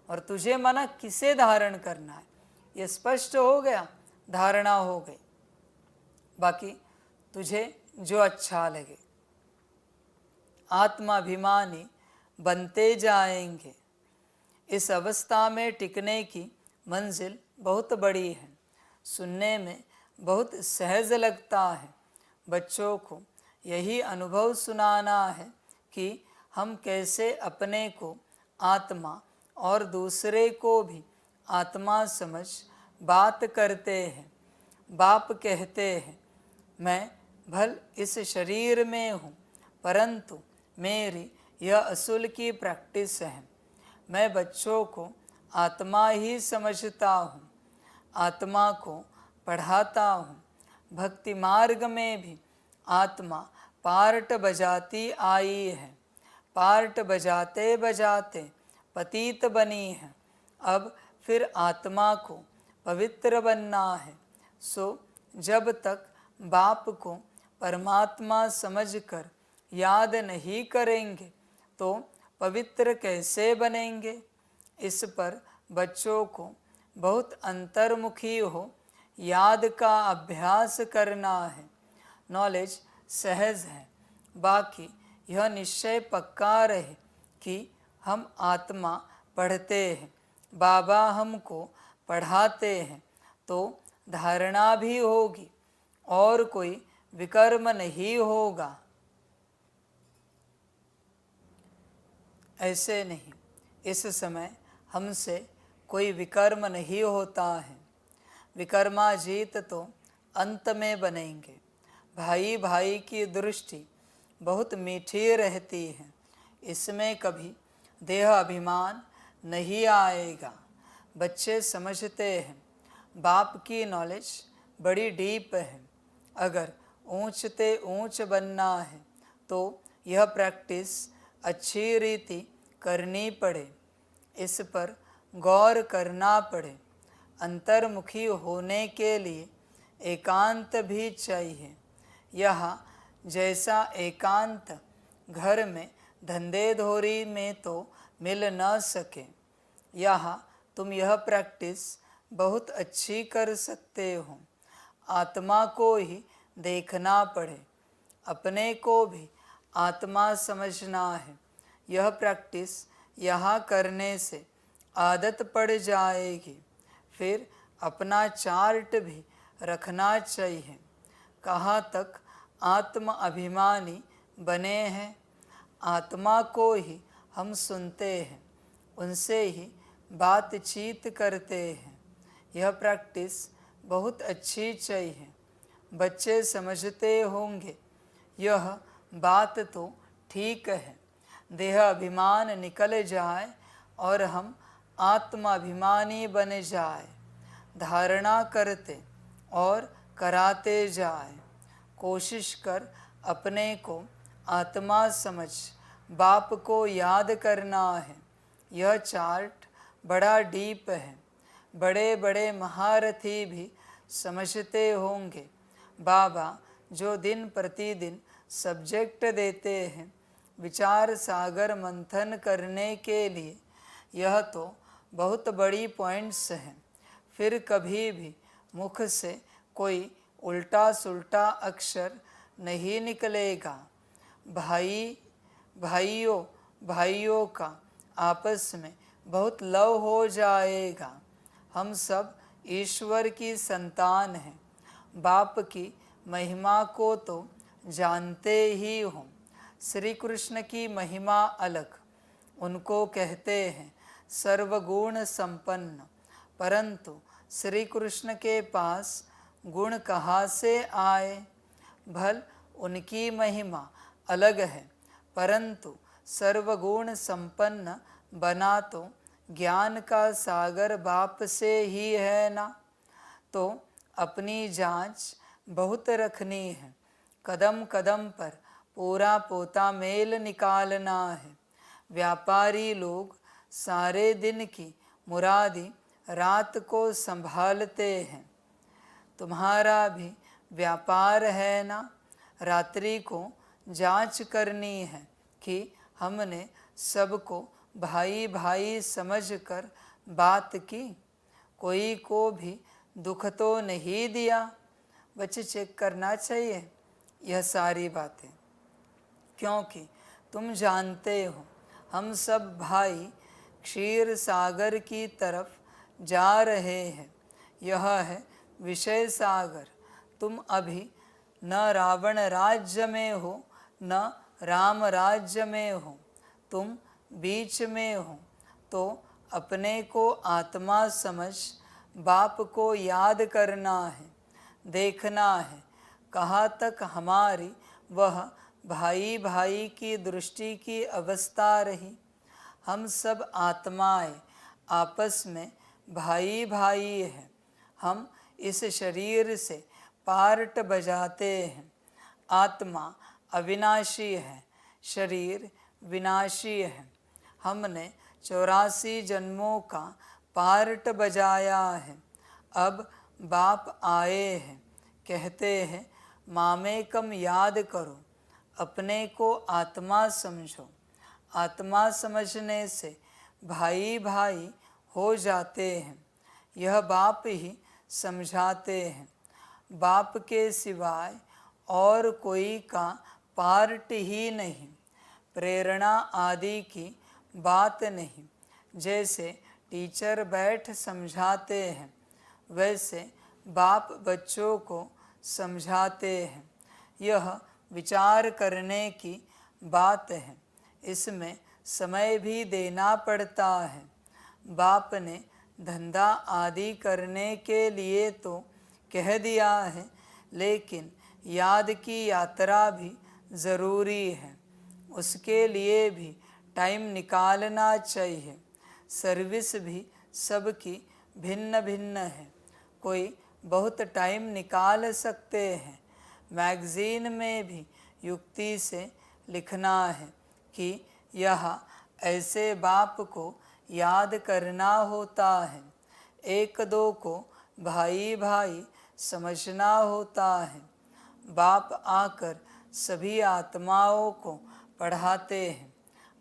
और तुझे मना किसे धारण करना है। ये स्पष्ट हो गया, धारणा हो गई। बाकी तुझे जो अच्छा लगे। आत्माभिमानी बनते जाएंगे। इस अवस्था में टिकने की मंजिल बहुत बड़ी है। सुनने में बहुत सहज लगता है। बच्चों को यही अनुभव सुनाना है कि हम कैसे अपने को आत्मा और दूसरे को भी आत्मा समझ बात करते हैं। बाप कहते हैं, मैं भल इस शरीर में हूँ, परंतु मेरी यह असूल की प्रैक्टिस है। मैं बच्चों को आत्मा ही समझता हूँ, आत्मा को पढ़ाता हूँ। भक्ति मार्ग में भी आत्मा पार्ट बजाती आई है, पार्ट बजाते बजाते पतित बनी है। अब फिर आत्मा को पवित्र बनना है। सो जब तक बाप को परमात्मा समझकर याद नहीं करेंगे तो पवित्र कैसे बनेंगे। इस पर बच्चों को बहुत अंतर्मुखी हो याद का अभ्यास करना है। नॉलेज सहज है, बाकी यह निश्चय पक्का रहे कि हम आत्मा पढ़ते हैं, बाबा हमको पढ़ाते हैं, तो धारणा भी होगी और कोई विकर्म नहीं होगा। ऐसे नहीं, इस समय हमसे कोई विकर्म नहीं होता है। विकर्माजीत तो अंत में बनेंगे। भाई भाई की दृष्टि बहुत मीठी रहती है, इसमें कभी देह अभिमान नहीं आएगा। बच्चे समझते हैं बाप की नॉलेज बड़ी डीप है। अगर ऊंचते ऊंच बनना है तो यह प्रैक्टिस अच्छी रीति करनी पड़े, इस पर गौर करना पड़े। अंतर्मुखी होने के लिए एकांत भी चाहिए। यहाँ जैसा एकांत घर में धंधे धोरी में तो मिल न सके, यहाँ तुम यह प्रैक्टिस बहुत अच्छी कर सकते हो। आत्मा को ही देखना पड़े, अपने को भी आत्मा समझना है। यह प्रैक्टिस यहाँ करने से आदत पड़ जाएगी। फिर अपना चार्ट भी रखना चाहिए, कहाँ तक आत्म अभिमानी बने हैं। आत्मा को ही हम सुनते हैं, उनसे ही बातचीत करते हैं। यह प्रैक्टिस बहुत अच्छी चाहिए। बच्चे समझते होंगे यह बात तो ठीक है, देह अभिमान निकल जाए और हम आत्माभिमानी बन जाए। धारणा करते और कराते जाए। कोशिश कर अपने को आत्मा समझ बाप को याद करना है। यह चार्ट बड़ा डीप है, बड़े बड़े महारथी भी समझते होंगे। बाबा जो दिन प्रतिदिन सब्जेक्ट देते हैं विचार सागर मंथन करने के लिए, यह तो बहुत बड़ी पॉइंट्स हैं। फिर कभी भी मुख से कोई उल्टा सुल्टा अक्षर नहीं निकलेगा। भाइयों का आपस में बहुत लव हो जाएगा। हम सब ईश्वर की संतान हैं। बाप की महिमा को तो जानते ही हो। श्री कृष्ण की महिमा अलग, उनको कहते हैं सर्वगुण संपन्न। परंतु श्री कृष्ण के पास गुण कहाँ से आए। भल उनकी महिमा अलग है, परंतु सर्वगुण संपन्न बना तो ज्ञान का सागर बाप से ही है ना। तो अपनी जांच बहुत रखनी है। कदम कदम पर पूरा पोता मेल निकालना है। व्यापारी लोग सारे दिन की मुरादी रात को संभालते हैं। तुम्हारा भी व्यापार है ना। रात्रि को जांच करनी है कि हमने सबको भाई भाई समझकर बात की, कोई को भी दुख तो नहीं दिया। बच्चे चेक करना चाहिए यह सारी बातें, क्योंकि तुम जानते हो हम सब भाई क्षीर सागर की तरफ जा रहे हैं। यह है विषय सागर। तुम अभी न रावण राज्य में हो न राम राज्य में हो। तुम बीच में हो, तो अपने को आत्मा समझ बाप को याद करना है, देखना है कहाँ तक हमारी वह भाई भाई की दृष्टि की अवस्था रही। हम सब आत्माएं आपस में भाई भाई हैं। हम इस शरीर से पार्ट बजाते हैं। आत्मा अविनाशी है, शरीर विनाशी है। हमने 84 जन्मों का पार्ट बजाया है। अब बाप आए हैं, कहते हैं मामेकम याद करो, अपने को आत्मा समझो। आत्मा समझने से भाई भाई हो जाते हैं। यह बाप ही समझाते हैं। बाप के सिवाय और कोई का पार्ट ही नहीं। प्रेरणा आदि की बात नहीं। जैसे टीचर बैठ समझाते हैं, वैसे बाप बच्चों को समझाते हैं। यह विचार करने की बात है। इसमें समय भी देना पड़ता है। बाप ने धंधा आदि करने के लिए तो कह दिया है, लेकिन याद की यात्रा भी ज़रूरी है। उसके लिए भी टाइम निकालना चाहिए। सर्विस भी सबकी भिन्न भिन्न है। कोई बहुत टाइम निकाल सकते हैं। मैगज़ीन में भी युक्ति से लिखना है कि यह ऐसे बाप को याद करना होता है। एक दो को भाई भाई समझना होता है। बाप आकर सभी आत्माओं को पढ़ाते हैं।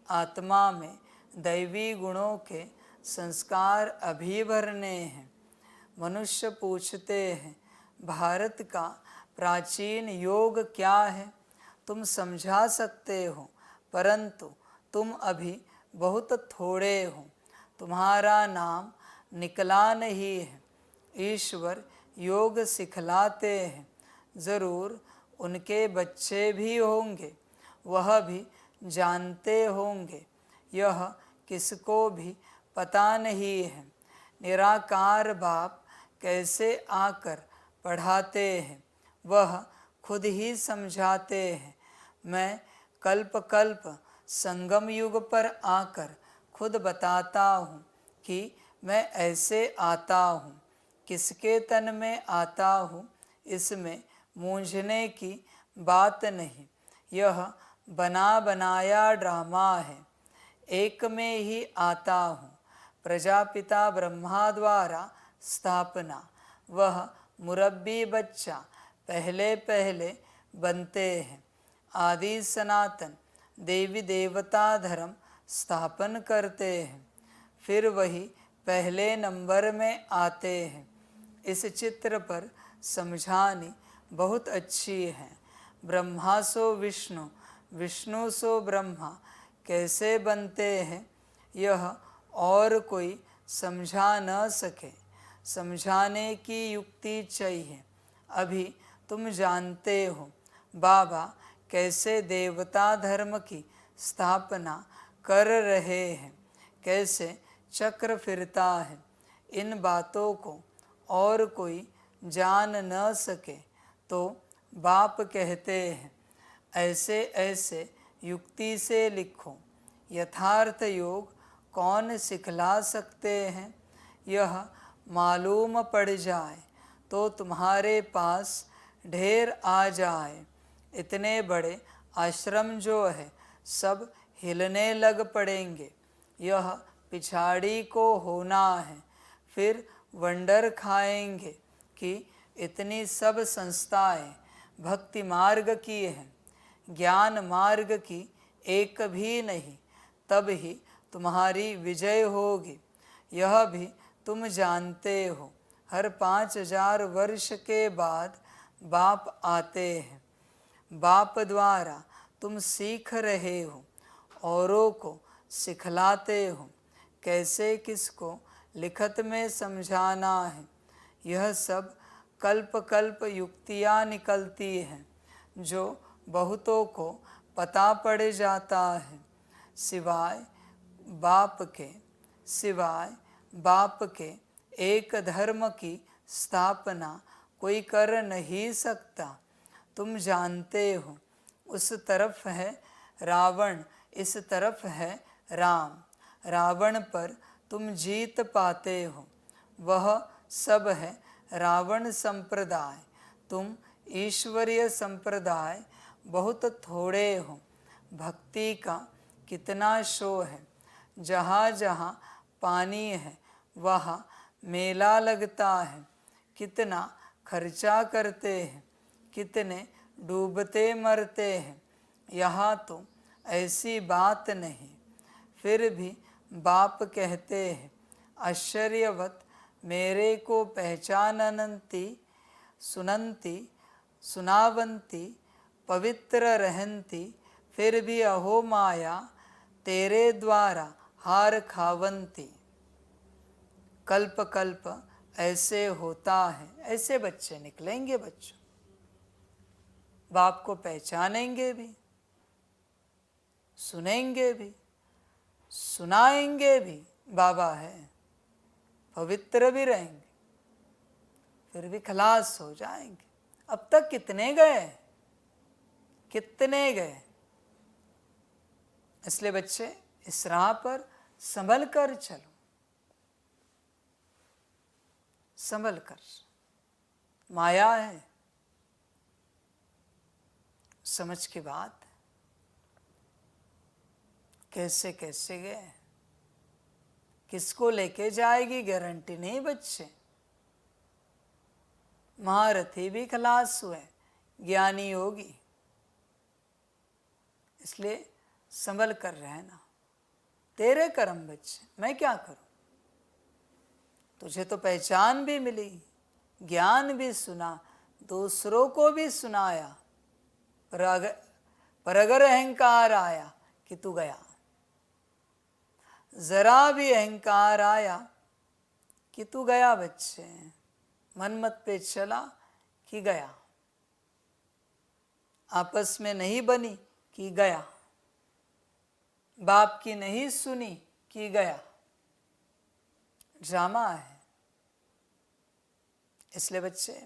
आत्मा में दैवी गुणों के संस्कार अभी भरने हैं। मनुष्य पूछते हैं, भारत का प्राचीन योग क्या है? तुम समझा सकते हो, परंतु तुम अभी बहुत थोड़े हो। तुम्हारा नाम निकला नहीं है। ईश्वर योग सिखलाते हैं। ज़रूर उनके बच्चे भी होंगे, वह भी जानते होंगे। यह किसको भी पता नहीं है। निराकार बाप कैसे आकर पढ़ाते हैं, वह खुद ही समझाते हैं। मैं कल्प कल्प संगम युग पर आकर खुद बताता हूँ कि मैं ऐसे आता हूँ। किसके तन में आता हूँ, इसमें मूंझने की बात नहीं। यह बना बनाया ड्रामा है। एक में ही आता हूँ। प्रजापिता ब्रह्मा द्वारा स्थापना। वह मुरब्बी बच्चा पहले पहले बनते हैं। आदि सनातन देवी देवता धर्म स्थापन करते हैं, फिर वही पहले नंबर में आते हैं। इस चित्र पर समझानी बहुत अच्छी है। ब्रह्मा सो विष्णु, विष्णु सो ब्रह्मा कैसे बनते हैं, यह और कोई समझा न सके। समझाने की युक्ति चाहिए। अभी तुम जानते हो बाबा कैसे देवता धर्म की स्थापना कर रहे हैं, कैसे चक्र फिरता है। इन बातों को और कोई जान न सके तो बाप कहते हैं ऐसे ऐसे युक्ति से लिखो। यथार्थ योग कौन सिखला सकते हैं? यह मालूम पड़ जाए तो तुम्हारे पास ढेर आ जाए। इतने बड़े आश्रम जो है सब हिलने लग पड़ेंगे। यह पिछाड़ी को होना है। फिर वंडर खाएंगे कि इतनी सब संस्थाएं भक्ति मार्ग की हैं, ज्ञान मार्ग की एक भी नहीं। तब ही तुम्हारी विजय होगी। यह भी तुम जानते हो। हर 5000 वर्ष के बाद बाप आते हैं। बाप द्वारा तुम सीख रहे हो, औरों को सिखलाते हो कैसे किसको लिखत में समझाना है। यह सब कल्प कल्प युक्तियाँ निकलती हैं जो बहुतों को पता पड़ जाता है। सिवाय बाप के एक धर्म की स्थापना कोई कर नहीं सकता। तुम जानते हो, उस तरफ है रावण, इस तरफ है राम। रावण पर तुम जीत पाते हो, वह सब है रावण संप्रदाय। तुम ईश्वरीय संप्रदाय बहुत थोड़े हो। भक्ति का कितना शो है, जहाँ जहाँ पानी है वहाँ मेला लगता है। कितना खर्चा करते हैं, कितने डूबते मरते हैं। यहाँ तो ऐसी बात नहीं। फिर भी बाप कहते हैं, आश्चर्यवत मेरे को पहचानती, सुनंती, सुनावंती, पवित्र रहंती, फिर भी अहो माया तेरे द्वारा हार खावंती। कल्प कल्प ऐसे होता है। ऐसे बच्चे निकलेंगे। बच्चों बाप को पहचानेंगे भी, सुनेंगे भी, सुनाएंगे भी, बाबा है, पवित्र भी रहेंगे, फिर भी खलास हो जाएंगे। अब तक कितने गए, कितने गए। इसलिए बच्चे इस राह पर संभल कर चलो, संभल कर। माया है, समझ की बात। कैसे कैसे गए, किसको लेके जाएगी गारंटी नहीं। बच्चे महारथी भी खलास हुए, ज्ञानी योगी। इसलिए संभल कर रहना। तेरे कर्म बच्चे, मैं क्या करूं। तुझे तो पहचान भी मिली, ज्ञान भी सुना, दूसरों को भी सुनाया, पर अगर अहंकार आया कि तू गया, जरा भी अहंकार आया कि तू गया बच्चे, मनमत पे चला कि गया, आपस में नहीं बनी कि गया, बाप की नहीं सुनी कि गया। ड्रामा है। इसलिए बच्चे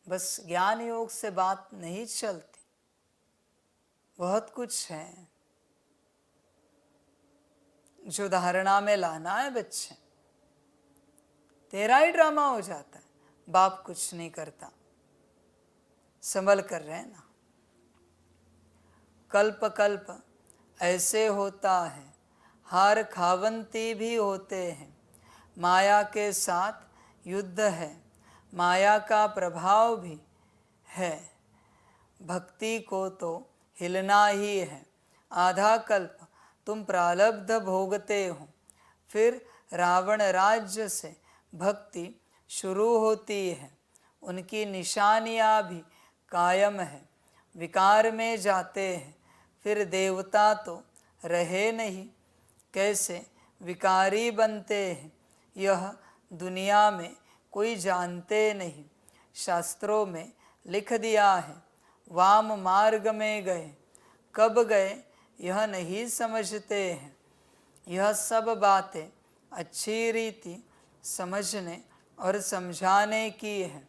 बस ज्ञान योग से बात नहीं चलती, बहुत कुछ है जो धारणा में लाना है बच्चे। तेरा ही ड्रामा हो जाता है, बाप कुछ नहीं करता। संभल कर रहना। कल्प कल्प ऐसे होता है, हार खावंती भी होते हैं। माया के साथ युद्ध है, माया का प्रभाव भी है। भक्ति को तो हिलना ही है। आधा कल्प तुम प्रारब्ध भोगते हो, फिर रावण राज्य से भक्ति शुरू होती है। उनकी निशानियाँ भी कायम है। विकार में जाते हैं, फिर देवता तो रहे नहीं, कैसे विकारी बनते हैं यह दुनिया में कोई जानते नहीं। शास्त्रों में लिख दिया है, वाम मार्ग में गए, कब गए यह नहीं समझते हैं। यह सब बातें अच्छी रीति समझने और समझाने की है।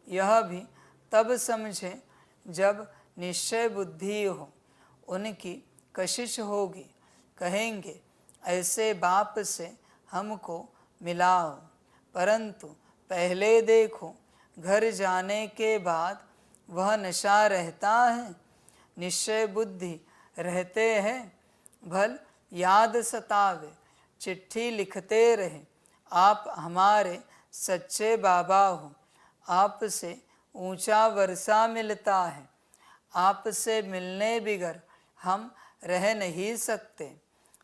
यह भी तब समझे जब निश्चय बुद्धि हो, उनकी कशिश होगी। कहेंगे ऐसे बाप से हमको मिलाओ, परंतु पहले देखो घर जाने के बाद वह नशा रहता है, निश्चय बुद्धि रहते हैं। भल याद सतावे, चिट्ठी लिखते रहे, आप हमारे सच्चे बाबा हो। आपसे ऊंचा वर्षा मिलता है, आपसे मिलने बिगर हम रह नहीं सकते।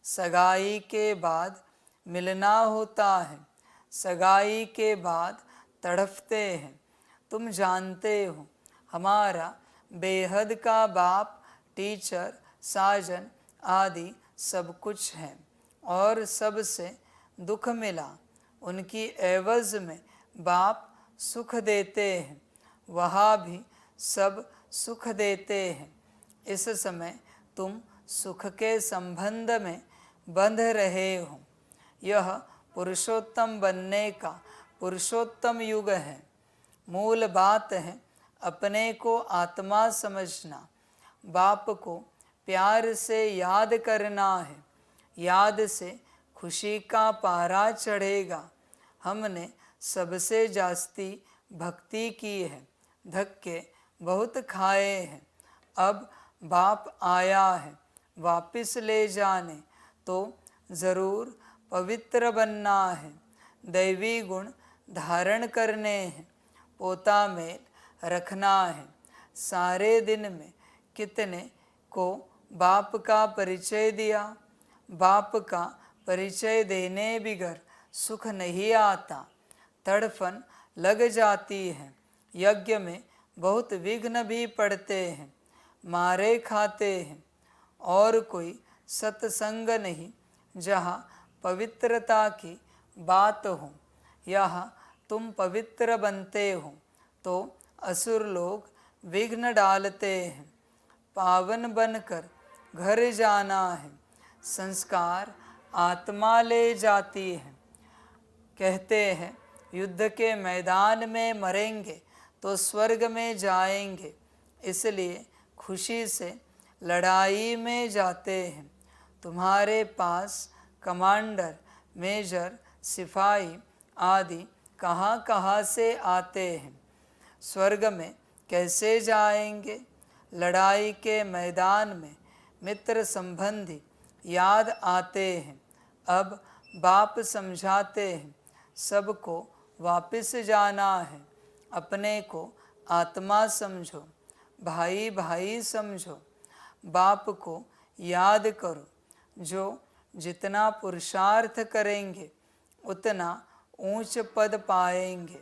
सगाई के बाद मिलना होता है, सगाई के बाद तड़फते हैं। तुम जानते हो हमारा बेहद का बाप, टीचर, साजन आदि सब कुछ है, और सबसे दुख मिला। उनकी एवज में बाप सुख देते हैं, वहाँ भी सब सुख देते हैं। इस समय तुम सुख के संबंध में बंध रहे हो। यह पुरुषोत्तम बनने का पुरुषोत्तम युग है। मूल बात है अपने को आत्मा समझना। बाप को प्यार से याद करना है। याद से खुशी का पारा चढ़ेगा। हमने सबसे जास्ती भक्ति की है, धक्के बहुत खाए हैं। अब बाप आया है वापिस ले जाने, तो ज़रूर पवित्र बनना है। दैवी गुण धारण करने हैं, पोता मेल रखना है। सारे दिन में कितने को बाप का परिचय दिया। बाप का परिचय देने बिगर सुख नहीं आता, तड़फन लग जाती है। यज्ञ में बहुत विघ्न भी पड़ते हैं, मारे खाते हैं। और कोई सत्संग नहीं जहाँ पवित्रता की बात हो। यहाँ तुम पवित्र बनते हो तो असुर लोग विघ्न डालते हैं। पावन बनकर घर जाना है। संस्कार आत्मा ले जाती है। कहते हैं युद्ध के मैदान में मरेंगे तो स्वर्ग में जाएंगे, इसलिए खुशी से लड़ाई में जाते हैं। तुम्हारे पास कमांडर, मेजर, सिपाही आदि कहाँ कहाँ से आते हैं। स्वर्ग में कैसे जाएंगे। लड़ाई के मैदान में मित्र संबंधी याद आते हैं। अब बाप समझाते हैं सबको वापिस जाना है। अपने को आत्मा समझो, भाई भाई समझो। बाप को याद करो। जो जितना पुरुषार्थ करेंगे उतना ऊंच पद पाएंगे।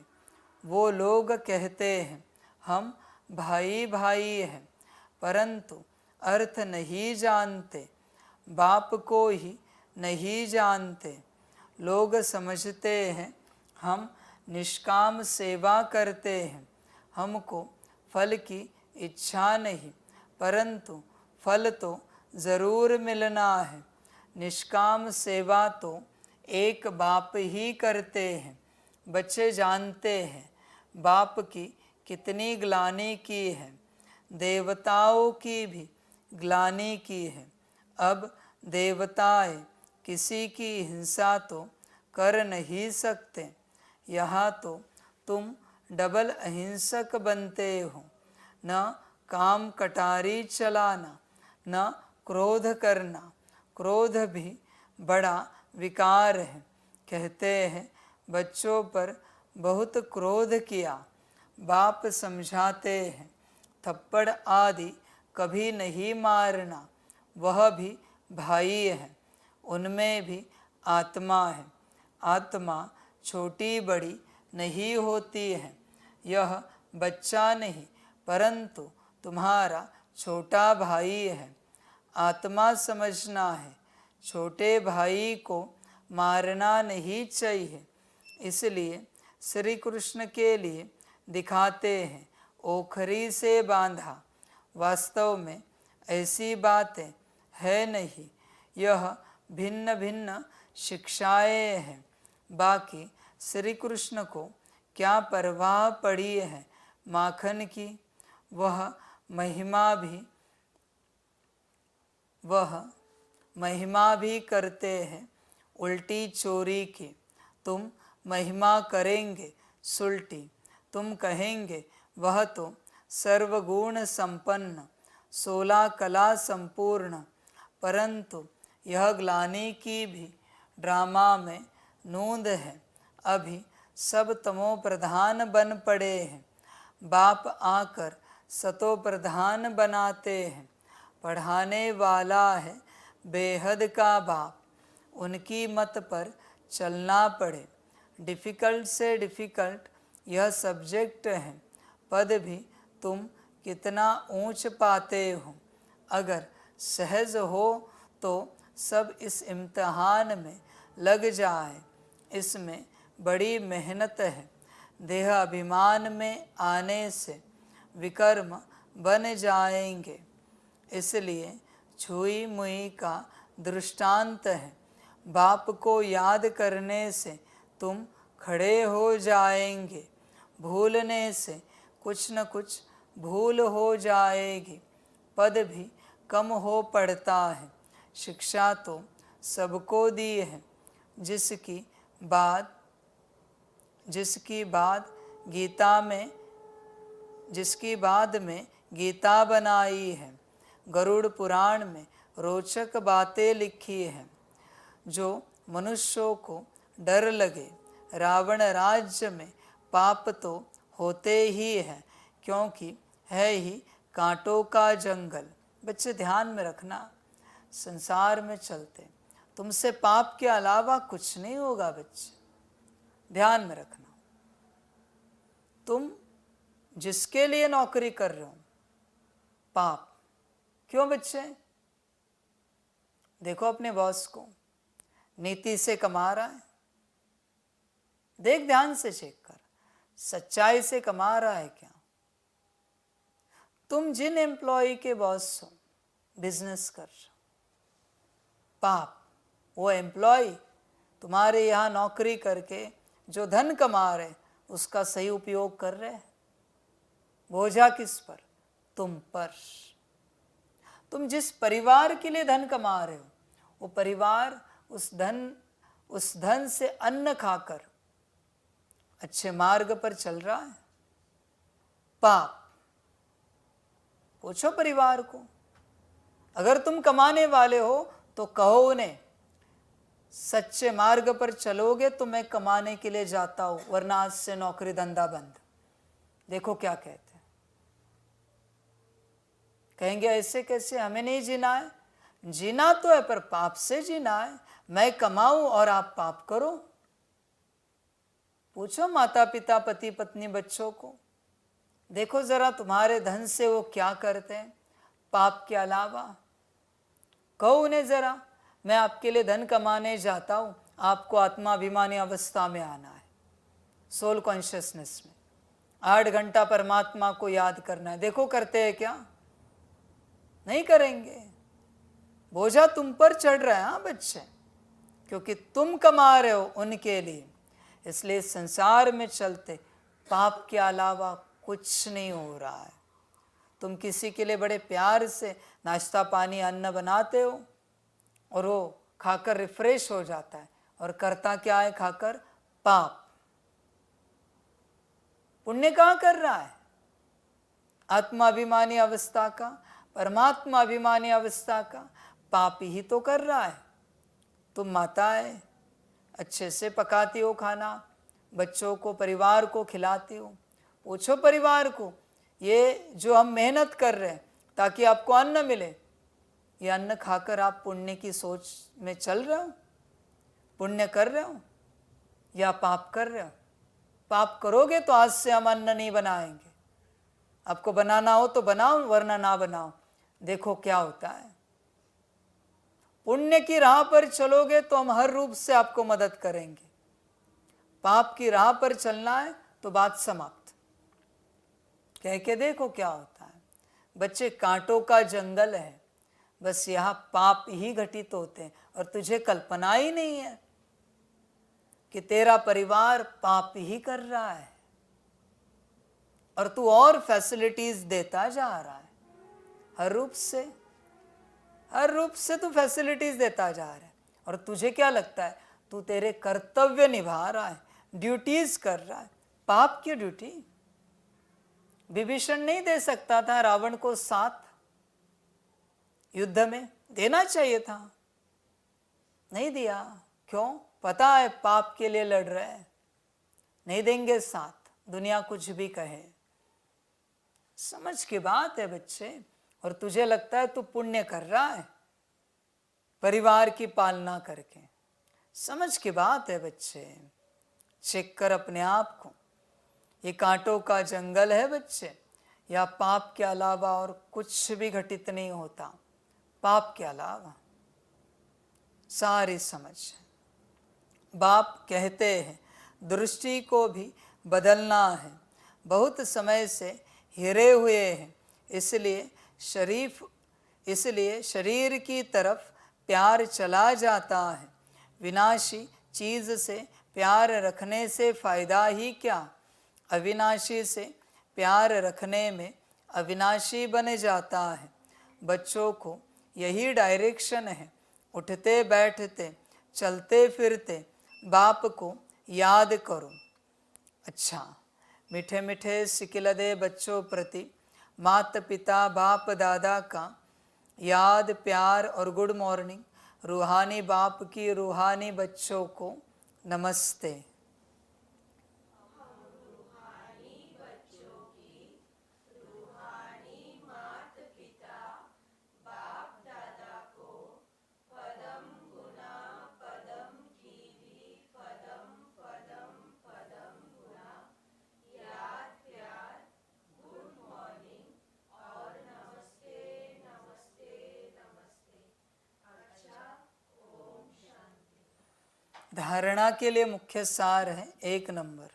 वो लोग कहते हैं हम भाई भाई हैं, परंतु अर्थ नहीं जानते, बाप को ही नहीं जानते। लोग समझते हैं हम निष्काम सेवा करते हैं, हमको फल की इच्छा नहीं, परंतु फल तो ज़रूर मिलना है। निष्काम सेवा तो एक बाप ही करते हैं। बच्चे जानते हैं बाप की कितनी ग्लानि की है, देवताओं की भी ग्लानि की है। अब देवताएं किसी की हिंसा तो कर नहीं सकते। यहाँ तो तुम डबल अहिंसक बनते हो। न काम कटारी चलाना, न क्रोध करना। क्रोध भी बड़ा विकार है। कहते हैं बच्चों पर बहुत क्रोध किया। बाप समझाते हैं थप्पड़ आदि कभी नहीं मारना, वह भी भाई है, उनमें भी आत्मा है। आत्मा छोटी बड़ी नहीं होती है। यह बच्चा नहीं परंतु तुम्हारा छोटा भाई है। आत्मा समझना है, छोटे भाई को मारना नहीं चाहिए। इसलिए श्री कृष्ण के लिए दिखाते हैं ओखरी से बांधा। वास्तव में ऐसी बातें है नहीं। यह भिन्न भिन्न शिक्षाएं हैं। बाकी श्री कृष्ण को क्या परवाह पड़ी है माखन की। वह महिमा भी करते हैं उल्टी चोरी की। तुम महिमा करेंगे सुलटी। तुम कहेंगे वह तो सर्वगुण संपन्न, 16 कला संपूर्ण, परंतु यह ग्लानि की भी ड्रामा में नूंद है। अभी सब तमो प्रधान बन पड़े हैं। बाप आकर सतो प्रधान बनाते हैं। पढ़ाने वाला है बेहद का बाप, उनकी मत पर चलना पड़े। डिफ़िकल्ट से डिफ़िकल्ट यह सब्जेक्ट है। पद भी तुम कितना ऊंच पाते हो। अगर सहज हो तो सब इस इम्तिहान में लग जाए। इसमें बड़ी मेहनत है। देह अभिमान में आने से विकर्म बन जाएंगे। इसलिए छुई मुई का दृष्टांत है। बाप को याद करने से तुम खड़े हो जाएंगे, भूलने से कुछ न कुछ भूल हो जाएगी, पद भी कम हो पड़ता है। शिक्षा तो सबको दी है, जिसकी बाद में गीता बनाई है। गरुड़ पुराण में रोचक बातें लिखी हैं। जो मनुष्यों को डर लगे, रावण राज्य में पाप तो होते ही है, क्योंकि है ही कांटों का जंगल। बच्चे ध्यान में रखना, संसार में चलते तुमसे पाप के अलावा कुछ नहीं होगा। बच्चे ध्यान में रखना, तुम जिसके लिए नौकरी कर रहे हो, पाप। क्यों बच्चे? देखो अपने बॉस को, नीति से कमा रहा है, देख ध्यान से चेक कर, सच्चाई से कमा रहा है क्या? तुम जिन एम्प्लॉय के बॉस हो, बिजनेस कर रहे हो, पाप। वो एम्प्लॉय तुम्हारे यहाँ नौकरी करके जो धन कमा रहे, उसका सही उपयोग कर रहे हैं। बोझा किस पर? तुम पर। तुम जिस परिवार के लिए धन कमा रहे हो, वो परिवार उस धन से अन्न खाकर अच्छे मार्ग पर चल रहा है? पाप। पूछो परिवार को, अगर तुम कमाने वाले हो तो कहो उन्हें, सच्चे मार्ग पर चलोगे तो मैं कमाने के लिए जाता हूं, वरना आज से नौकरी धंधा बंद। देखो क्या कहते हैं। कहेंगे ऐसे कैसे, हमें नहीं जीना है। जीना तो है, पर पाप से जीना है। मैं कमाऊं और आप पाप करो। पूछो माता पिता, पति पत्नी, बच्चों को, देखो जरा तुम्हारे धन से वो क्या करते हैं पाप के अलावा। कहो उन्हें जरा, मैं आपके लिए धन कमाने जाता हूं, आपको आत्माभिमानी अवस्था में आना है, सोल कॉन्शियसनेस में 8 घंटा परमात्मा को याद करना है। देखो करते हैं क्या? नहीं करेंगे। बोझा तुम पर चढ़ रहा है। हाँ बच्चे, क्योंकि तुम कमा रहे हो उनके लिए, इसलिए संसार में चलते पाप के अलावा कुछ नहीं हो रहा है। तुम किसी के लिए बड़े प्यार से नाश्ता पानी अन्न बनाते हो और वो खाकर रिफ्रेश हो जाता है, और करता क्या है खाकर? पाप। पुण्य कहाँ कर रहा है? आत्माभिमानी अवस्था का, परमात्मा अभिमानी अवस्था का पाप ही तो कर रहा है। तुम माताएं अच्छे से पकाती हो खाना, बच्चों को, परिवार को खिलाती हो। पूछो परिवार को, ये जो हम मेहनत कर रहे हैं ताकि आपको अन्न मिले, ये अन्न खाकर आप पुण्य की सोच में चल रहे हो? पुण्य कर रहे हो या पाप कर रहे हो? पाप करोगे तो आज से हम अन्न नहीं बनाएंगे। आपको बनाना हो तो बनाओ, वरना ना बनाओ। देखो क्या होता है। पुण्य की राह पर चलोगे तो हम हर रूप से आपको मदद करेंगे। पाप की राह पर चलना है तो बात समाप्त। कह के देखो क्या होता है। बच्चे, कांटों का जंगल है, बस यहाँ पाप ही घटित होते हैं, और तुझे कल्पना ही नहीं है कि तेरा परिवार पाप ही कर रहा है, और तू और फैसिलिटीज देता जा रहा है। हर रूप से तू फैसिलिटीज देता जा रहा है, और तुझे क्या लगता है तू तेरे कर्तव्य निभा रहा है, ड्यूटीज कर रहा है। पाप की ड्यूटी। विभीषण नहीं दे सकता था रावण को साथ युद्ध में? देना चाहिए था, नहीं दिया। क्यों? पता है पाप के लिए लड़ रहे हैं, नहीं देंगे साथ, दुनिया कुछ भी कहे। समझ की बात है बच्चे। और तुझे लगता है तू पुण्य कर रहा है परिवार की पालना करके। समझ की बात है बच्चे। चेक कर अपने आप को, ये कांटों का जंगल है बच्चे, या पाप के अलावा और कुछ भी घटित नहीं होता। पाप के अलावा सारी समझ। बाप कहते हैं दृष्टि को भी बदलना है। बहुत समय से हिरे हुए हैं, इसलिए शरीफ इसलिए शरीर की तरफ प्यार चला जाता है। विनाशी चीज से प्यार रखने से फायदा ही क्या, अविनाशी से प्यार रखने में अविनाशी बन जाता है। बच्चों को यही डायरेक्शन है। उठते बैठते चलते फिरते बाप को याद करो। अच्छा, मीठे मीठे सिकिलदे बच्चों प्रति माता पिता बाप दादा का याद प्यार और गुड मॉर्निंग। रूहानी बाप की रूहानी बच्चों को नमस्ते। धारणा के लिए मुख्य सार है 1 नंबर,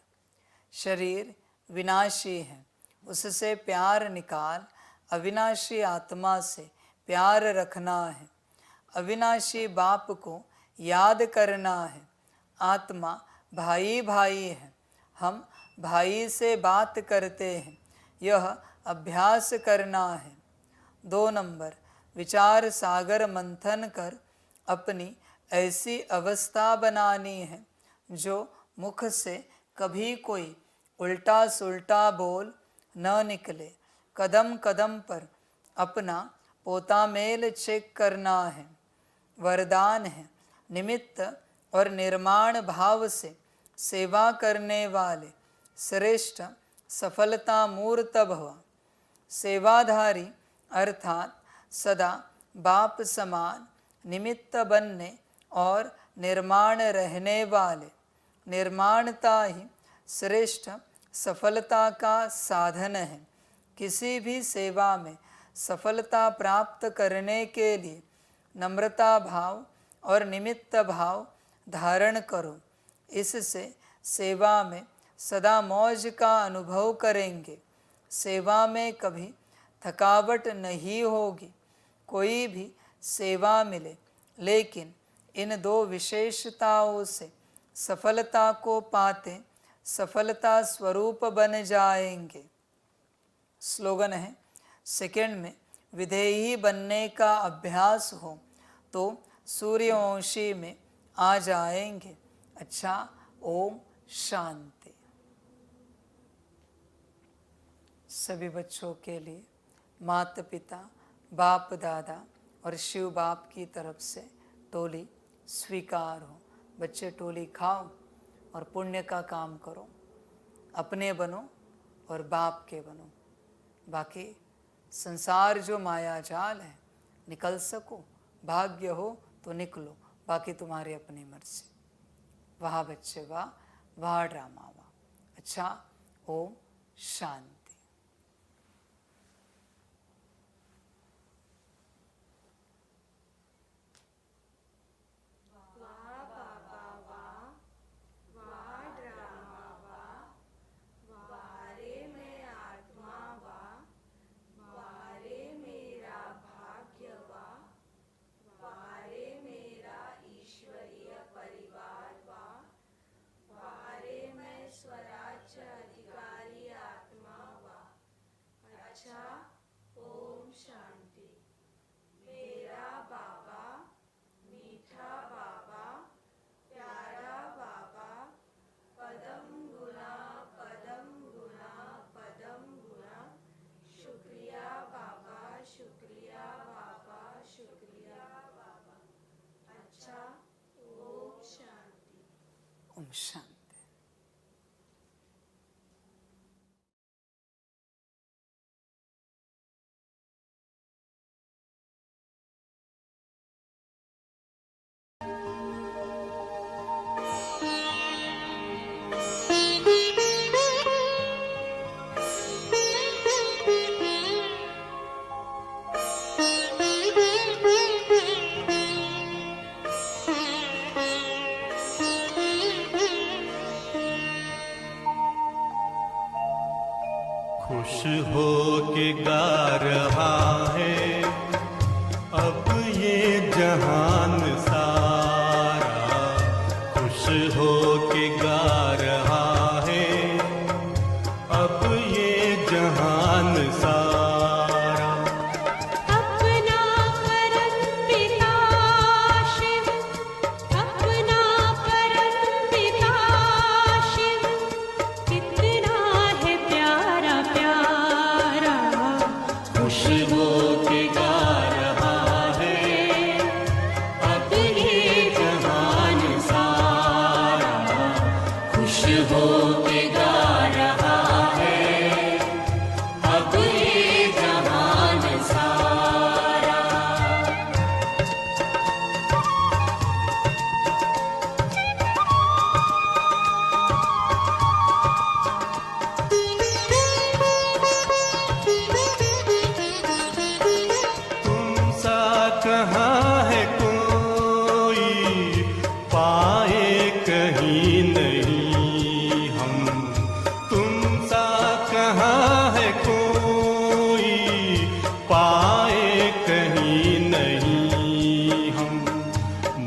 शरीर विनाशी है, उससे प्यार निकाल। अविनाशी आत्मा से प्यार रखना है। अविनाशी बाप को याद करना है। आत्मा भाई भाई है, हम भाई से बात करते हैं, यह अभ्यास करना है। 2 नंबर, विचार सागर मंथन कर अपनी ऐसी अवस्था बनानी है जो मुख से कभी कोई उल्टा सुल्टा बोल न निकले। कदम कदम पर अपना पोता मेल चेक करना है। वरदान है, निमित्त और निर्माण भाव से सेवा करने वाले श्रेष्ठ सफलता मूर्त भव। सेवाधारी अर्थात सदा बाप समान निमित्त बनने और निर्माण रहने वाले। निर्माणता ही श्रेष्ठ सफलता का साधन है। किसी भी सेवा में सफलता प्राप्त करने के लिए नम्रता भाव और निमित्त भाव धारण करो। इससे सेवा में सदा मौज का अनुभव करेंगे। सेवा में कभी थकावट नहीं होगी। कोई भी सेवा मिले, लेकिन इन 2 विशेषताओं से सफलता को पाते सफलता स्वरूप बन जाएंगे। स्लोगन है, सेकंड में विधेयी बनने का अभ्यास हो तो सूर्यवंशी में आ जाएंगे। अच्छा, ओम शांति। सभी बच्चों के लिए माता पिता बाप दादा और शिव बाप की तरफ से टोली स्वीकार हो। बच्चे टोली खाओ और पुण्य का काम करो। अपने बनो और बाप के बनो। बाकी संसार जो माया जाल है, निकल सको, भाग्य हो तो निकलो, बाकी तुम्हारी अपनी मर्जी। वाह बच्चे वाह, वाह ड्रामा वाह। अच्छा, ओम शांति। ओम शांति। खुश हो के गा रहा है जहान सारा खुश हो के गा रहा है, अब ये जहान सारा। अपना परम पिता शिव, अपना परम पिता शिव, कितना है प्यारा प्यारा, खुश हो के गा रहा है, अब ये जहान सारा खुश हो के गा रहा है, अब ये जहान सारा। तुम सा कहाँ है कोई, पाए कहीं नहीं हम। तुम सा कहाँ है कोई, पाए कहीं नहीं हम।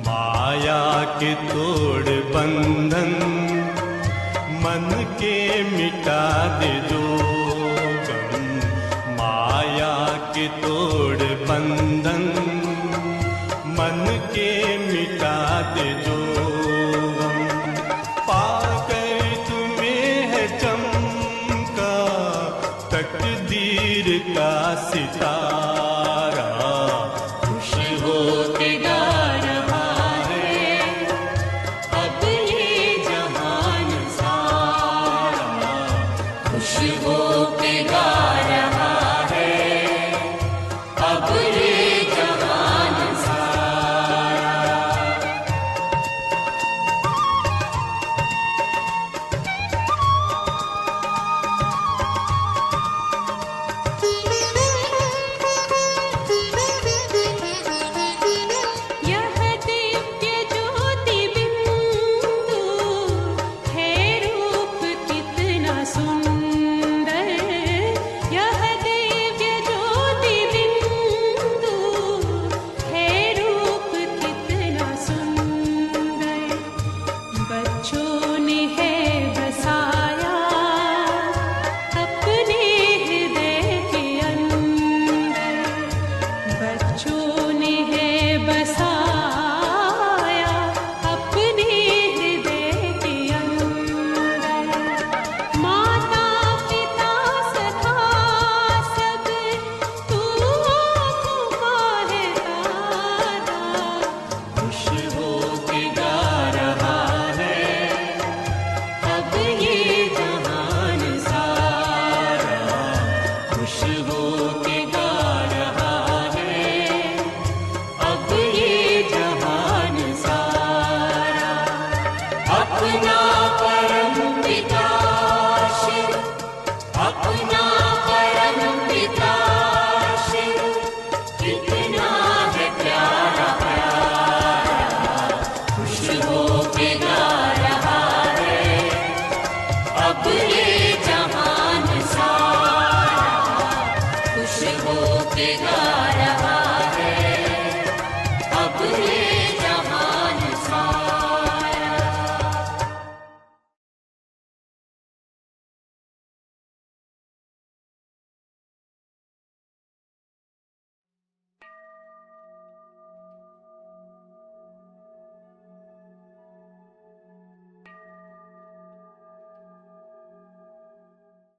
माया के तोड़ बंधन मन के मिटा दे जो गम, माया के तोड़ बंधन मन के मिटा दे जो गम। पाकर तुम्हें है चमका तकदीर का सितारा, खुश हो के गा रहा है, अब ये जहान सारा खुश हो के गा रहा है, अब ये जहान सारा। यह दिव्य ज्योति बिंदु है रूप कितना सुंदर, यह दिव्य ज्योति बिंदु है रूप कितना सुंदर। बच्चों ने है बसाया अपने हृदय के अंदर, बच्चों ने है बसाया अपने हृदय के अंदर। माता पिता सखा सब तू आँखों का है तारा, खुश हो के गा रहा है, अब ये जहान सारा खुश हो के गा रहा है, अब ये जहान सारा। अपना परम पिता शिव, अपना परम पिता शिव, कितना है प्यारा प्यारा, खुश हो के गा रहा है, अब ये जहान सारा खुश हो के गा